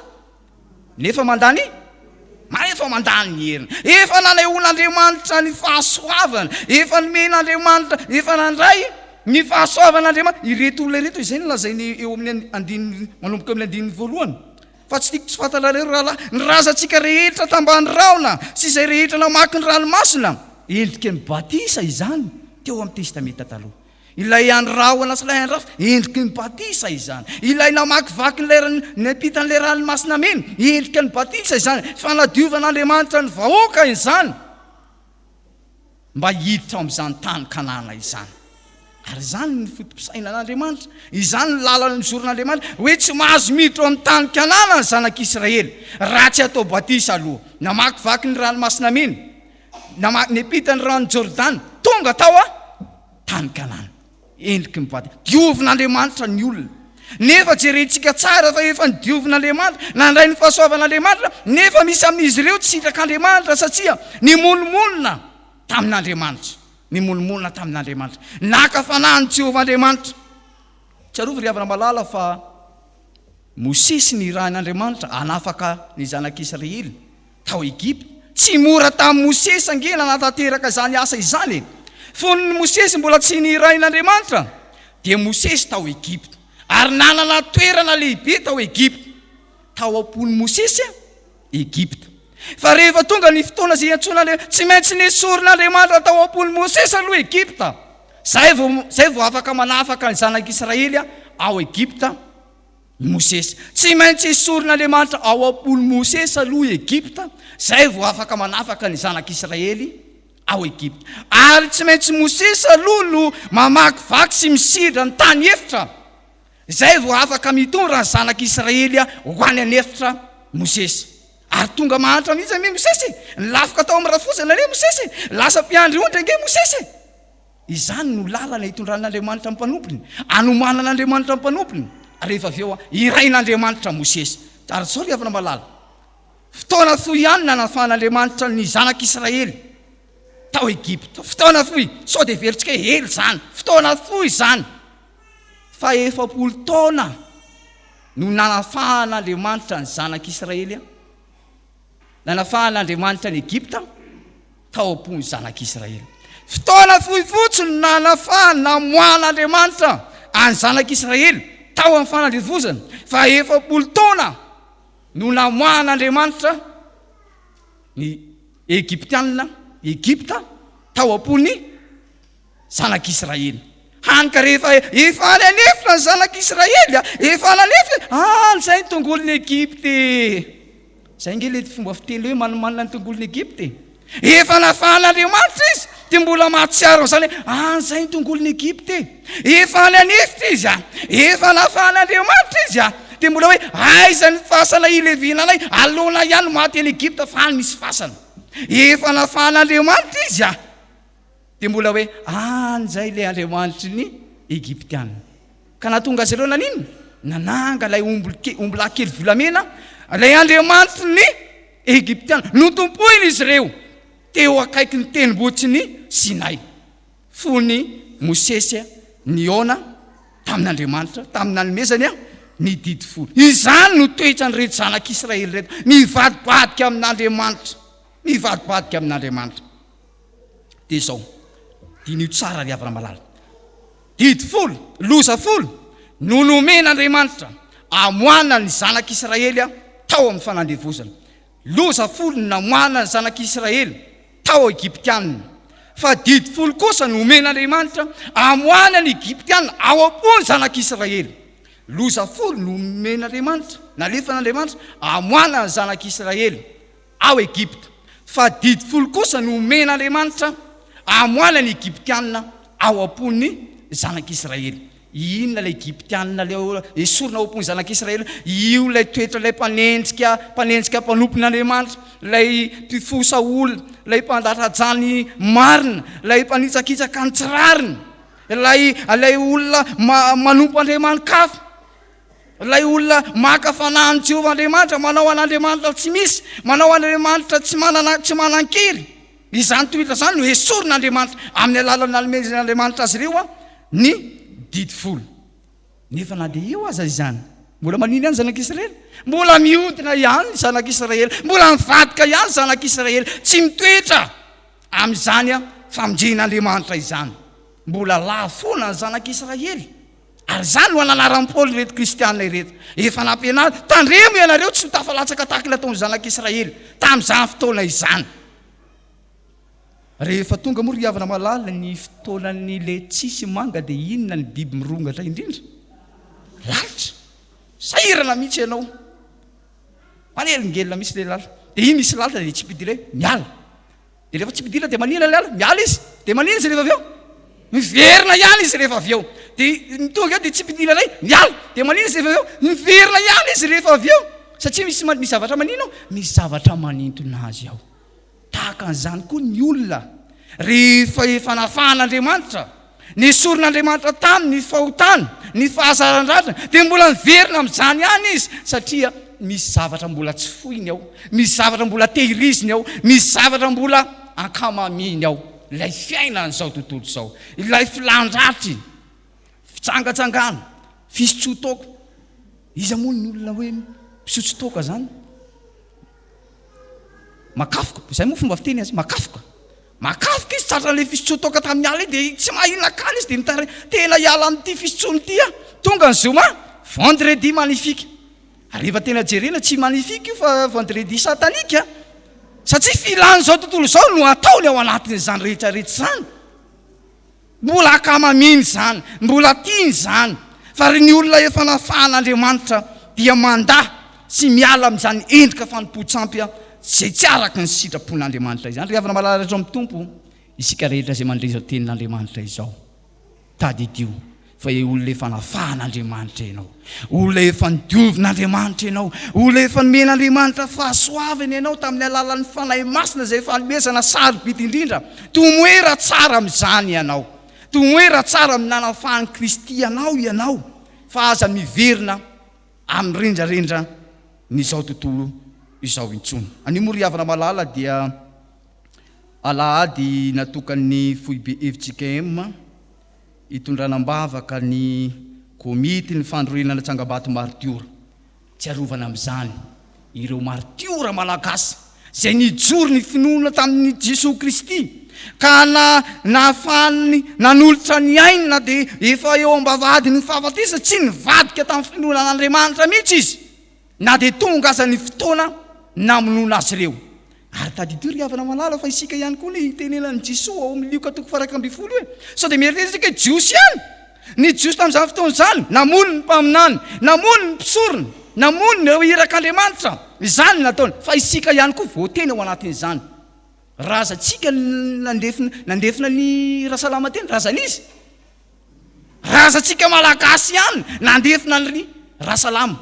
nefa mandany efa mandany ny heriny, efa nanehoan'Andriamanitra ny fahasoavana, efa nomen'Andriamanitra, efa nandray ny fahasoavan'Andriamanitra. Ireto olona ireto izay nolazainy eo amin'ny andininy manomboka amin'ny andininy voalohany. Fa tsy tiako tsy fantalareo rahalahy, ny razantsika rehetra tambany raona sy izay rehetra namaky ny ranomasina, endrika ny batisa izany teo amin'ny testamenta taloha. Ilay andrahona sy ilay andrafa, endrika ny batisa izany. Ilay namakivaky napitany le ranomasina mena, endrika ny batisa izany. Fanadiovan'Andriamanitra ny vahoaka izany mba hiditra amin'izany tany Kanana izany. Ary izany ny fotom-pisainan'Andriamanitra, izany ny lalana mizoron'Andriamanitra hoe tsy mahazo miditra amin'ny tany Kanana ny zanak'Israely raha tsy atao batisa aloha. Namakivaky ny ranomasina mena, napitany rano Jordana, tonga tao tany Kanana. Endriky ny batisa, diovin'Andriamanitra ny olona. Nefa jerentsika tsara fa efa ny diovin'Andriamanitra, nandray ny fahasoavan'Andriamanitra, nefa misy amin'izy ireo tsy hitrak'Andriamanitra satria ny molomolona tamin'Andriamanitra. Ny molomolona tamin'Andriamanitra, nakafanahany Jehovahandriamanitra. Tsarovy ry havana malala fa Mosesy ny rahan'Andriamanitra anafaka ny zanak'Israely tao Egypte. Tsy mora tamin'ny Mosesy angena natateraka izany asa izany. Fon'ny Mosesy mbola tsy nirahin'Andriamanitra, dia Mosesy tao Egypte. Ary nanana toerana lehibe tao Egypte. Tao am-pon'ny Mosesy Egypte. Fa rehefa tonga ny fotoana izay antsoina tsy maintsy nesorin'Andriamanitra tao am-pon'ny Mosesy aloha Egypta. Zay vao afaka manafaka ny zanak'Israely ao Egypta Mosesy. Tsy maintsy esorin'Andriamanitra ao am-pon'ny Mosesy aloha Egypta. Zay vao afaka manafaka ny zanak'Israely ao Egypta. Ary tsy maintsy Mosesy aloha no mamakivaky sy misidra ny tany efitra. Zay vao afaka mitondra ny zanak'Israely ho any an'efitra Mosesy. Ary tonga mahantra mihitsy ame Mosesy, nilafika tao amin'ny rafozana le Mosesy, lasa mpiandry ondry ange Mosesy. Izany no lalana hitondran'Andriamanitra amin'ny mpanompony, anomanan'Andriamanitra amin'ny mpanompony. Rehefa avy eo irain'Andriamanitra Mosesy. Ary sao ry havana malala, fotoana fohy ihany nanafan'Andriamanitra ny zanak'Israely tao Egypta. Fotoana fohy, sao dia veritsika hely zany, fotoana fohy zany. Fa 70 taona no nanafahan'Andriamanitra ny zanak'Israely. Nanafahan'Andriamanitra ny Egypta tao am-pony zanak'Israely. Fotoana fohy fotsiny namoahan'Andriamanitra any zanak'Israely tao amin'ny fanadivozana. Fa 70 taona no namoahan'Andriamanitra ny Egyptianina, Egypta tao am-pony zanak'Israely. Hanika rehefa efa any anefitra ny zanak'Israely, efa any anefitra, zay ny tongolon'ny Egypte. Zay nge le fomba fiteny hoe manomanina ny tongolon'ny Egypte. Efa nafahan'Andriamanitra izy, dia mbola mahatsiaro zany hoe zay ny tongolon'ny Egypte. Efa any anefitra izy efa nafahan'Andriamanitra izy dia mbola hoe aiza ny fasana ilevina anay, alona ihany maty any Egypta fa any misy fasana. Efa nafahan'Andriamanitra izy dia mbola hoe zay le Andriamanitry ny Egyptianina. Ka nahatonga azy ireo nanino? Nananga lay ombilay kely volamena, lay Andriamanitry ny Egyptiana. Notompoiny izy ireo teo akaiky ny tendrombohitsy ny Sinay. Fony Mosesy niona tamin'Andriamanitra, tamin'ny nanomezany ny didy folo. Izany no toetra ny reto zanak'Israely reto, nivadibadika amin'Andriamanitra, nivadibadika amin'Andriamanitra. Dia zao, dinio tsara ry havana malala. Didy folo, loza folo no nomen'Andriamanitra amoana ny zanak'Israely tao amin'ny fanandevozana. Loza folo namoana ny zanak'Israely tao Egyptianina. Fa didy folo kosa nomen'Andriamanitra amoana ny Egyptianina ao am-pony zanak'Israely. Loza folo nomen'Andriamanitra, nalefan'Andriamanitra amoana ny zanak'Israely ao Egypta. Fa didy folo kosa nomen'Andriamanitra amoana ny Egyptianina ao am-pony zanak'Israely. Inona lay Egyptianina lay esorina ao am-pony zanak'Israely? Io lay toetra lay mpanenjika mpanompon'Andriamanitra, lay mpifosa olona, lay mpandatrajany marina, lay mpanitsakitsaka ny tsirariny, lay olona manompo Andriamanin-kafa, lay olona maka fanahany Jehovahandriamanitra, manao an'Andriamanitra tsy misy, manao Andriamanitra tsy manan-kery. Izany toetra zany no esorin'Andriamanitra amin'ny alalany nanomezan'Andriamanitra azy ireo ny didy folo. Nefa na dia eo aza izany, mbola manino ihany zanak'Israely, mbola mihodina ihany ny zanak'Israely, mbola mivadika ihany zanak'Israely, tsy mitoetra amin'izany a famonjen'Andriamanitra izany, mbola lava foana ny zanak'Israely. Ary zany no ananaran'ny Paoly reto kristianina ireto, efa nampianary tandremo ianareo tsy ho tafalatsaka tahaka ny ataon'ny zanak'Israely tamin'izany fotoana izany. Rehefa tonga moa ry havana malala ny fotoanan'ny le tsisy manga dia inona ny biby mirongatra indrindra? Lalitra, sahirana mihitsy ianao, manelingelina misy le lalitra, dia iny misy lalitra dia tsy pidira miala, dia rehefa tsy pidira dia manina le lalitra, miala izy, dia manina izy rehefa avy eo, miverina ihany izy rehefa avy eo, dia mitonga eo dia tsy pidira ray, miala, dia manina izy rehefa avy eo, miverina ihany izy rehefa avy eo, satria misy zavatra manino, misy zavatra manintona azy ao. Tahaka an'izany koa ny olona rehefa efa nafahan'Andriamanitra, ny soron'Andriamanitra taminy ny fahotana, ny fahasaran-dratra, dia mbola miverina amin'izany ihany izy, satria misy zavatra mbola tsy foiny ao, misy zavatra mbola tehiriziny ao, misy zavatra mbola ankamaminy ao. Ilay fiaina n'izao tontolo izao, ilay filandratry, fitsangatsangana, fisotsotoko. Iza moa ny olona hoe pisotsotoka zany? Makafoka, izay moa fomba fiteny azy, makafoka. Makafoka izy tratran'ilay fisotsotoka tamin'ny ala dia tsy mahinan-kany izy dia mitare tena hiala amin'ity fisotsony ity a. Tonga ny zoma vendredi magnifique. Ary rehefa tena jerena tsy magnifique io fa vendredi satanika, satria filan'izao tontolo izao no ataony ao anatin'izany rehetrarehetra izany. Mbola akamaminy zany, mbola tiany zany, fa ry ny olona efa nafahan'Andriamanitra dia mandahy sy miala amin'izany endrika fanompo-tsampy zay tsy araka ny sitrapon'Andriamanitra izany. Ry havana malala rehetra amin'ny tompo, isika rehetra izay mandray izao tenin'Andriamanitra izao, tadidio fa olona efa nafahan'Andriamanitra ianao, olona efa nidiovin'Andriamanitra ianao, olona efa nomen'Andriamanitra fahasoavany ianao tamin'ny alalan'ny fanahy masina izay fanomezana sarobidi indrindra. Tomoera tsara amin'izany ianao, tomoera tsara amin'ny nanafahan'i Kristy ianao, fa aza miverina amin'ny rendrarendra n'izao tontolo izao intsony. Anio moa ry havana malala dia alahady natokany foibe FJKM hitondranam-bavaka ny komity ny fandroenana Tsangabato martiora, tsy arovana amin'izany ireo martiora malagasy zay nijoro ny finoana tamin'ny Jesosy Kristy ka nahafahany nanolotra ny aina dia efa eo ambavahady ny fahafatesa tsy nivadika tamin'ny finoanan'Andriamanitra mihitsy izy, na dia tonga aza ny fotoana namonoana azy ireo. Ary tadidio ry havana malala fa isika ihany koa ny tenenan'ny Jesosy ao amin'ny Lioka 4:20 hoe sao dia mieritreritry isika jiosy ihany, ny jiosy tamin'izany fotoana izany namono ny mpaminany, namono ny mpisorona, namono ny eo irak'Andriamanitra, izany nataony, fa isika ihany koa voateny ao anatin'izany. Razantsika nandefina ny rahasalama teny, razan'izy, razantsika malagasy ihany nandefina ny rahasalama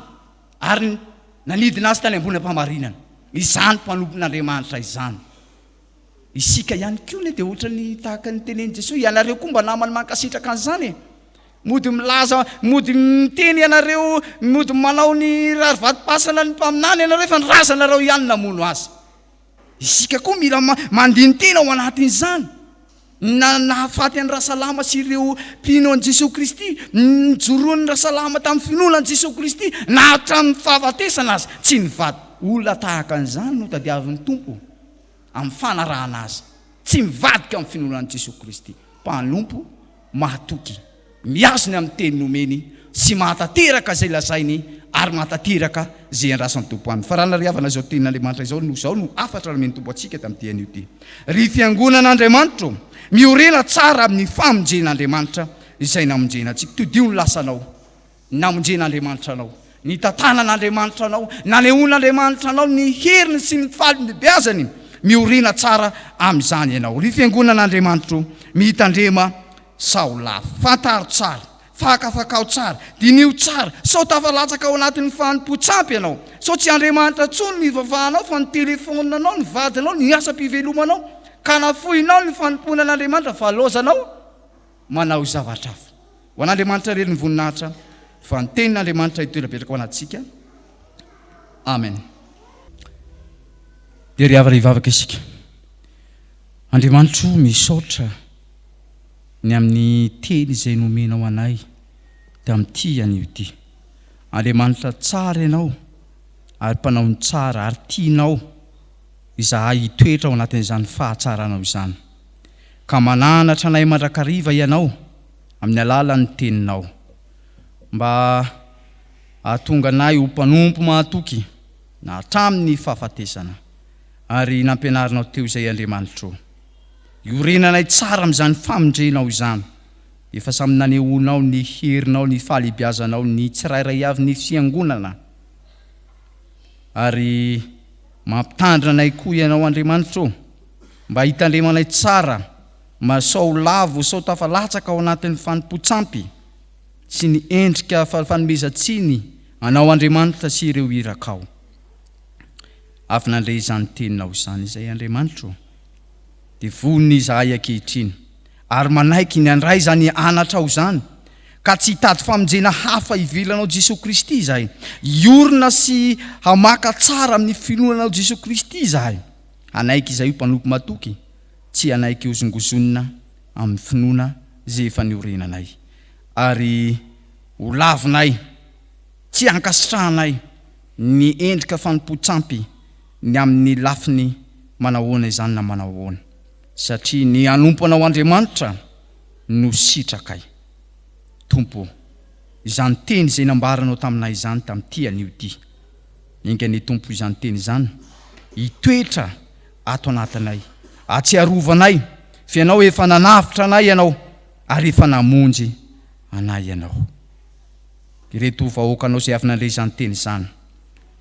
ary nanidina azy tany ambony ampamarinana. Izany mpanompon'Andriamanitra izany. Isika ihany koa dia ohatrany tahaka ny tenen'i Jesosy, ianareo koa mba namany mankasitraka an'izany, mody milaza, mody miteny ianareo, mody manao ny rarivatim-pasana ny mpaminany ianareo fa ny razanareo ihany namono azy. Isika koa mila mandiny tena ao anatin'izany, nahafaty an'ny rahasalama sy ireo mpino an'i Jesosy Kristy, nijoroan'ny rahasalama tamin'ny finoana an'i Jesosy Kristy, na hatramin'ny fahafatesana azy tsy nivady. Olona tahaka an'izany no tadiavin'ny Tompo amin'ny fanarahana azy, tsy mivadika amin'ny finoana an'i Jesosy Kristy. Mpanompo mahatoky, miazony amin'ny teny nomeny sy mahatateraka zay lazainy ary mahatateraka zay andrasan'ny Tompo aminy. Fa raha ry havana izao tenin'Andriamanitra izao no afatra rameny Tompo atsika tamin'ity anio ty. Ry fiangonan'Andriamanitra miorena tsara amin'ny famonjen'Andriamanitra izay namonjena antsika. Todio ny lasanao, namonjen'Andriamanitra anao, ny tantanan'Andriamanitra anao, nanehoan'Andriamanitra anao, ny heriny sy ny falibeazany, miorena tsara amin'izany ianao. Ry fiangonan'Andriamanitra mitandrema sao lafo, fantaro tsara, fakafakao tsara, dinio tsara, sao tafalatsaka ao anatin'ny fanompo-tsampy ianao, sao tsy Andriamanitra tsony ny vavahanao fa ny telefonanao, ny vadinao, ny asam-pivelomanao, ka nafohinao ny fanomponan'Andriamanitra fa lozanao manao zavatra hafa. Ho an'Andriamanitra rely ny voninahitra fa ny tenin'Andriamanitra hitoera-petraka ho anatsika. Amen. Dia ry havana hivavaka isika, Andriamanitra misaotra ny amin'ny teny izay nomenao anay tamin'ity anio ity. Andriamanitra tsara ianao ary mpanao tsara ary tianao izahay hitoetra ao anatin'izany fahatsaranao izany. Ka mananatra anay mandrakariva ianao amin'ny alalan'ny teninao mba ahatonga anay ho mpanompo mahatoky na hatramin'ny fahafatesana ary nampianarinao teo izay Andriamanitra. Iorenanay tsara amin'izany famindrenao izany. Efa samy nanehoanao ny herinao, ny fahalebiazanao, ny tsirairay avy ny fiangonana. Ary mampitandrina anay koa ianao Andriamanitra mba hitandremanay tsara, masao lavo, sao tafalatsaka ao anatin'ny fanompoantsampy sy ny endrika fanomezantsiny anao Andriamanitra sy ireo irakao. Avy nandray izany teninao izany izay Andriamanitra, dia voniny izahay ankehitriny ary manaiky ny andray izany anatra ao izany, ka tsy hitady famonjena hafa ivelanao Jesosy Kristy izahay. Iorina sy hamaka tsara amin'ny finoanao Jesosy Kristy izahay. Anaiky izay ho mpanompo matoky, tsy anaiky hozongozonina amin'ny finoana izay efa niorenanay. Ary ho lavinay, tsy hankasitrahanay ny endrika fanompoantsampy ny amin'ny lafiny manahoana izany na manahoana. Satria ny hanompo anao Andriamanitra no sitrakay. Tompo, izany teny izay nambaranao taminay izany tamin'ity anio ty. Inga ny Tompo izany teny izany hitoetra ato anatinay, atsiarovanay, fa ianao efa nanavitra anay ianao ary efa namonjy anay ianao. Ireto vahoakanao izay avy nandray izany teny izany,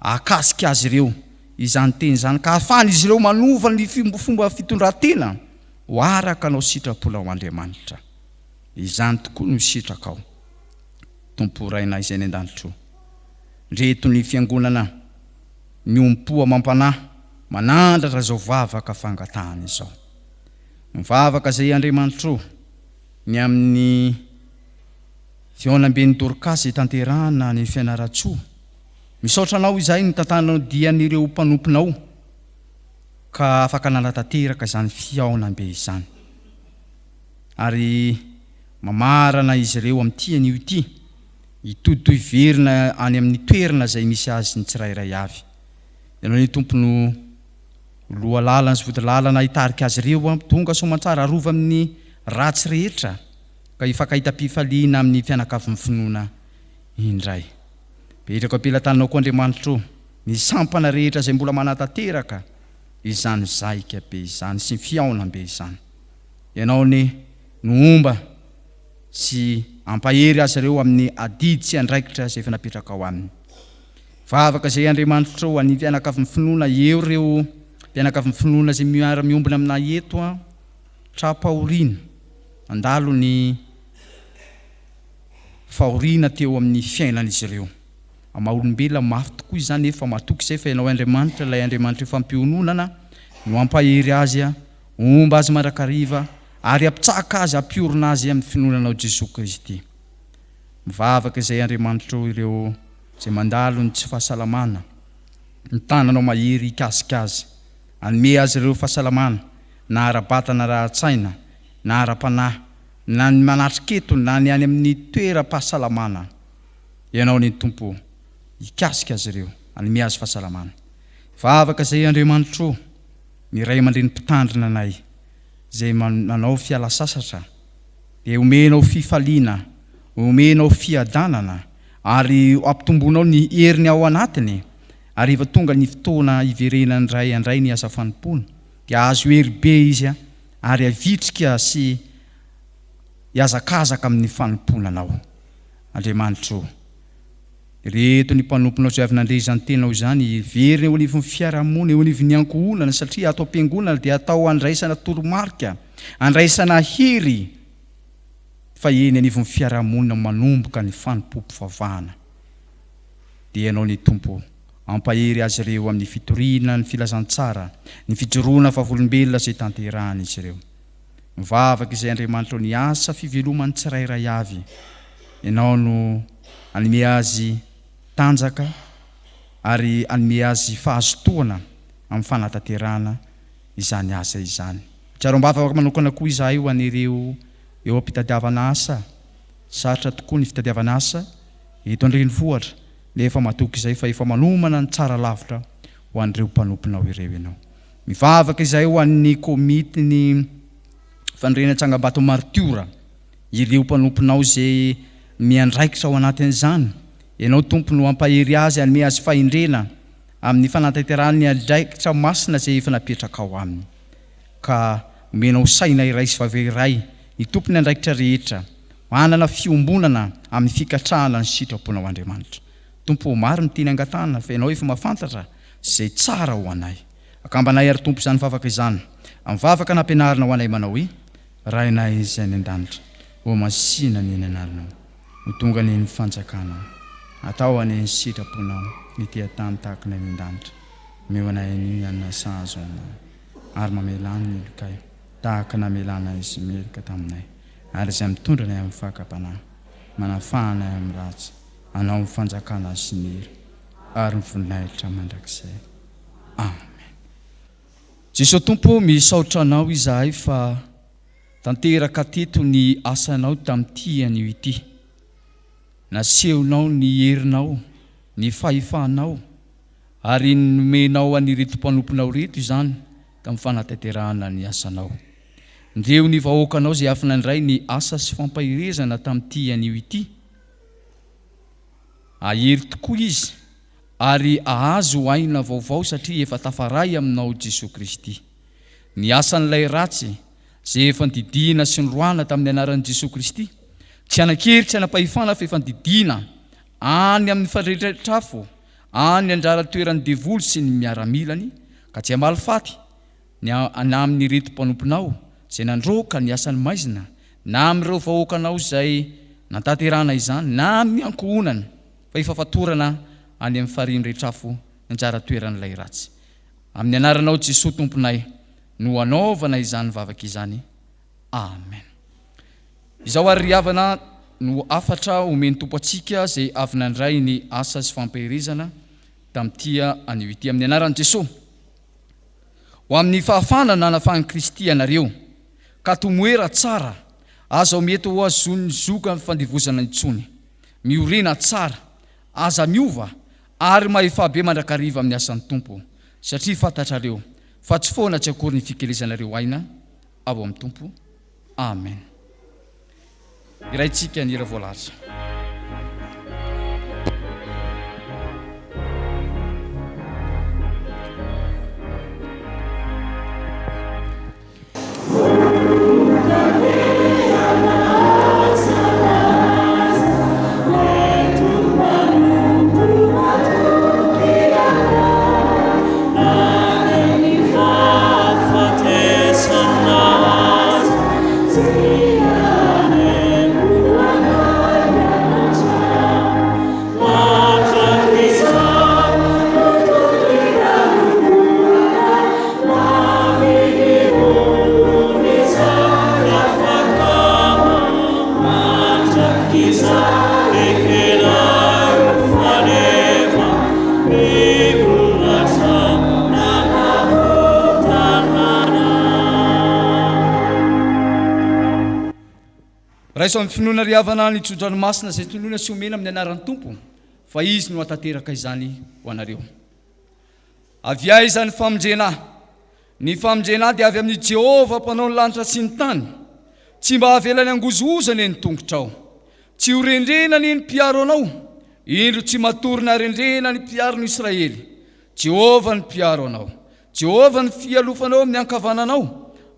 akasika azy ireo izany teny izany, ka ahafahana izy ireo manova ny fomba fitondran-tena ho araka anao sitrapolao Andriamanitra. Izany tokoa no sitrakao. Tompo rainay izay ny an-danitro, reto ny fiangonana miompoa mampanahy manandratra zao vavaka fangatahana izao. Mivavaka izay Andriamanitra ny amin'ny Fihaonam-ben'ny Dorcas tanterahana ny Fianaratsoa. Misaotra anao izay ny tantanao dian'ireo mpanomponao ka afaka nanatanteraka izany fihaonam-be izany. Ary mamarana izy ireo amin'ity anio ity, hitoditoiverina any amin'ny toerana izay misy azy ny tsirairay avy. Ianao ny Tompony loha lalana sy vody lalana hitarika azy ireo, tonga soamantsara arova amin'ny ratsy rehetra, ka hifankahita-pifaliana amin'ny fianakavin'ny finoana indray. Petraka ampelantanao koa Andriamanitra ny sampana rehetra izay mbola manatanteraka izany zaika be izany sy fihaonam-be izany. Ianao ny nomba sy ampahery azy ireo amin'ny adidy sy andraikitra izay efa napetraka ao aminy. Vavaka izay Andriamanitra any fianakavin'ny finoana, eo ireo fianakavin'ny finoana izay miara-miombona aminay eto tra-pahoriana, andalo ny fahoriana teo amin'ny fiainan'izy ireo. Amaha-olombelona mafy tokoa izany efa matoky izay fa ianao Andriamanitra, ilay Andriamanitra fampiononana no ampahery azy, omba azy mandrakariva ary ampitsaka azy, ampiorina azy amin'ny finoananao Jesosy Kristy. Mivavaka izay Andriamanitra ireo izay mandalo ny tsy fahasalamana, ny tananao mahery hikasika azy, anome azy ireo fahasalamana na ara-batana rahatsaina na ara-panahy na ny manatriketo na ny any amin'ny toeram-pahasalamana. Ianao ny Tompo hikasika azy ireo, anome azy fahasalamana. Vavaka izay Andriamanitra ny ray aman-dreny mpitandrina anay izay manao fiala sasatra, dia omenao fifaliana, omenao fiadanana ary ampitomboanao ny heriny ao anatiny, ary efa tonga ny fotoana iverenany ray andray ny asa fanompona, dia azo hery be izy ary avitrika sy hiazakazaka amin'ny fanomponanao. Andriamanitra, reto ny mpanomponao izay avy nandray izany tenao izany, very eo anivon'ny fiarahamonina, eo anivon'ny ankohonana, satria atao am-piangonana dia atao andraisana toromarika, andraisana hery, fa eny anivon'ny fiarahamonina manomboka ny fanompom-pivavahana. Dia ianao ny Tompo ampahery azy ireo amin'ny fitoriana, ny filazantsara, ny fijoroana vavolombelona izay tanterahana izy ireo. Mivavaka izay Andriamanitra ny asa fivelomany tsirairay avy, ianao no anome azy tanjaka ary anome azy fahazotoana amin'ny fanatanterahana izany asa izany. Tsiarom-bavaka manokana koa izahay ho an'ireo eo am-pitadiavana asa, sarotra tokoa ny fitadiavana asa eto an-drenivohitra, le efa matoky izay fa efa manomana ny tsara lavitra ho an'ireo mpanomponao ireo ianao. Mivavaka izay ho an'ny komity ny fandrenan-tsangambato martiora, ireo mpanomponao zay miandraikitra ao anatin'izany. Ianao tompo no ampahery azy anome azy fahendrena amin'ny fanatanterahany andraikitra masina zay efa napetraka ao aminy. Ka menao saina iray sy vavy iray ny tompony andraikitra rehetra manana fiombonana amin'ny fikatrahana ny sitraponao Andriamanitra. Tompo maro ny tiany angatana fa ianao efa mahafantatra zay tsara ho anay. Akambanay ary tompo izany vavaka izany. Amin'ny vavaka nampianarina ho anay manao hoe raha inay izay any an-danitra ho masina ny anaranao ho tonga ny fanjakana atao any sitraponao ny tia-tany tahaka ny an-danitra meo anay ny anna sahazo ary mamelany ny lokay tahaka namelana izy melika taminay ary izay mitondra nay amin'ny fakapanahy manafahana amin'ny ratsy anao ny fanjakana sy ny hira ary ny voninahitra mandrakizay. Amen. Jesosy Tompo, misaotra anao izahay fa tanteraka teto ny asanao tamin'ity anio ity. Nasehonao ny herinao, ny fahefanao ary nomenao anireto mpanomponao reto izany tamin'ny fanatanterahana ny asanao. Ndreo ny vahoakanao zay afina indray ny asa sy fampahirezana tamin'ity anio ity. Ahery tokoa izy ary ahazo aina vaovao satria efa tafaray aminao Jesosy Kristy. Ny asan'ilay ratsy zay efa nididina sy nyroana tamin'ny anaran'i Jesosy Kristy tsy anakery tsy anapahefana fa efa nididina any amin'ny fandrehetrafo, any anjara toeran'ny devoly sy ny miaramilany, ka tsy amalifaty na amin'ny reto mpanomponao zay nandroka ny asany maizina na amin'ireo vahoakanao zay nantanterahana izany na amin'ny ankohonana fa efa fatorana any amin'ny farinretrafo anjara toeran'ilay ratsy. Amin'ny anaranao Jesosy Tomponay no anaovana izany vavaka izany. Amen. Izao ary riavana no afatra omeny tompo atsika zay avy nandray ny asa sy fampirizana tamin'tia anio ity amin'ny anaran'i Jesosy. Ho amin'ny fahafanana nafahan'i Kristy anareo ka tomoera tsara aza mety ho azony zoka fandivozana intsony, miorina tsara, aza miova ary mahefabe mandrakariva amin'ny asan'ny Tompo satria fantatrareo fa tsy foana tsy akory ny fikelezanareo aina ao amin'ny Tompo. Amen. Iraitsika ny hira voalahatra. Raiso amin'ny finoana riavana ny tsodranomasina zay tonoina sy omena amin'ny anaran'ny Tompo fa izy no atanteraka izany ho anareo. Avy aiza ny famonjena? Ny famonjena dia avy amin'ny Jehova mpanao ny lanitra sy ny tany. Tsy mba havelany angozozany ny tongotrao. Tsy ho rendrenany ny mpiaro anao, indro tsy matorina rendrena ny mpiaro ny Israely. Jehova ny mpiaro anao. Jehova ny fialofanao amin'ny ankavananao.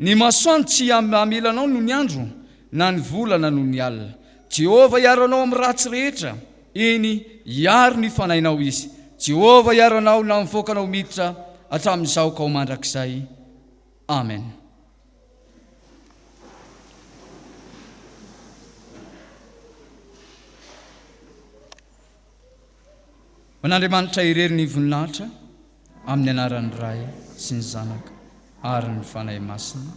Ny masoandro tsy hamelanao no ny andro, na ny volana no ny alina. Jehova iaro anao amin'ny ratsy rehetra, eny iaro ny fanainao izy. Jehova iaro anao na mivoakanao miditra hatramin'izao ka ho mandrakizay. Amen. Man'Andriamanitra irery ny voninahitra amin'ny anaran'ny Ray sy ny Zanaka ary ny fanahy masina.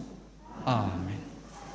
Amen.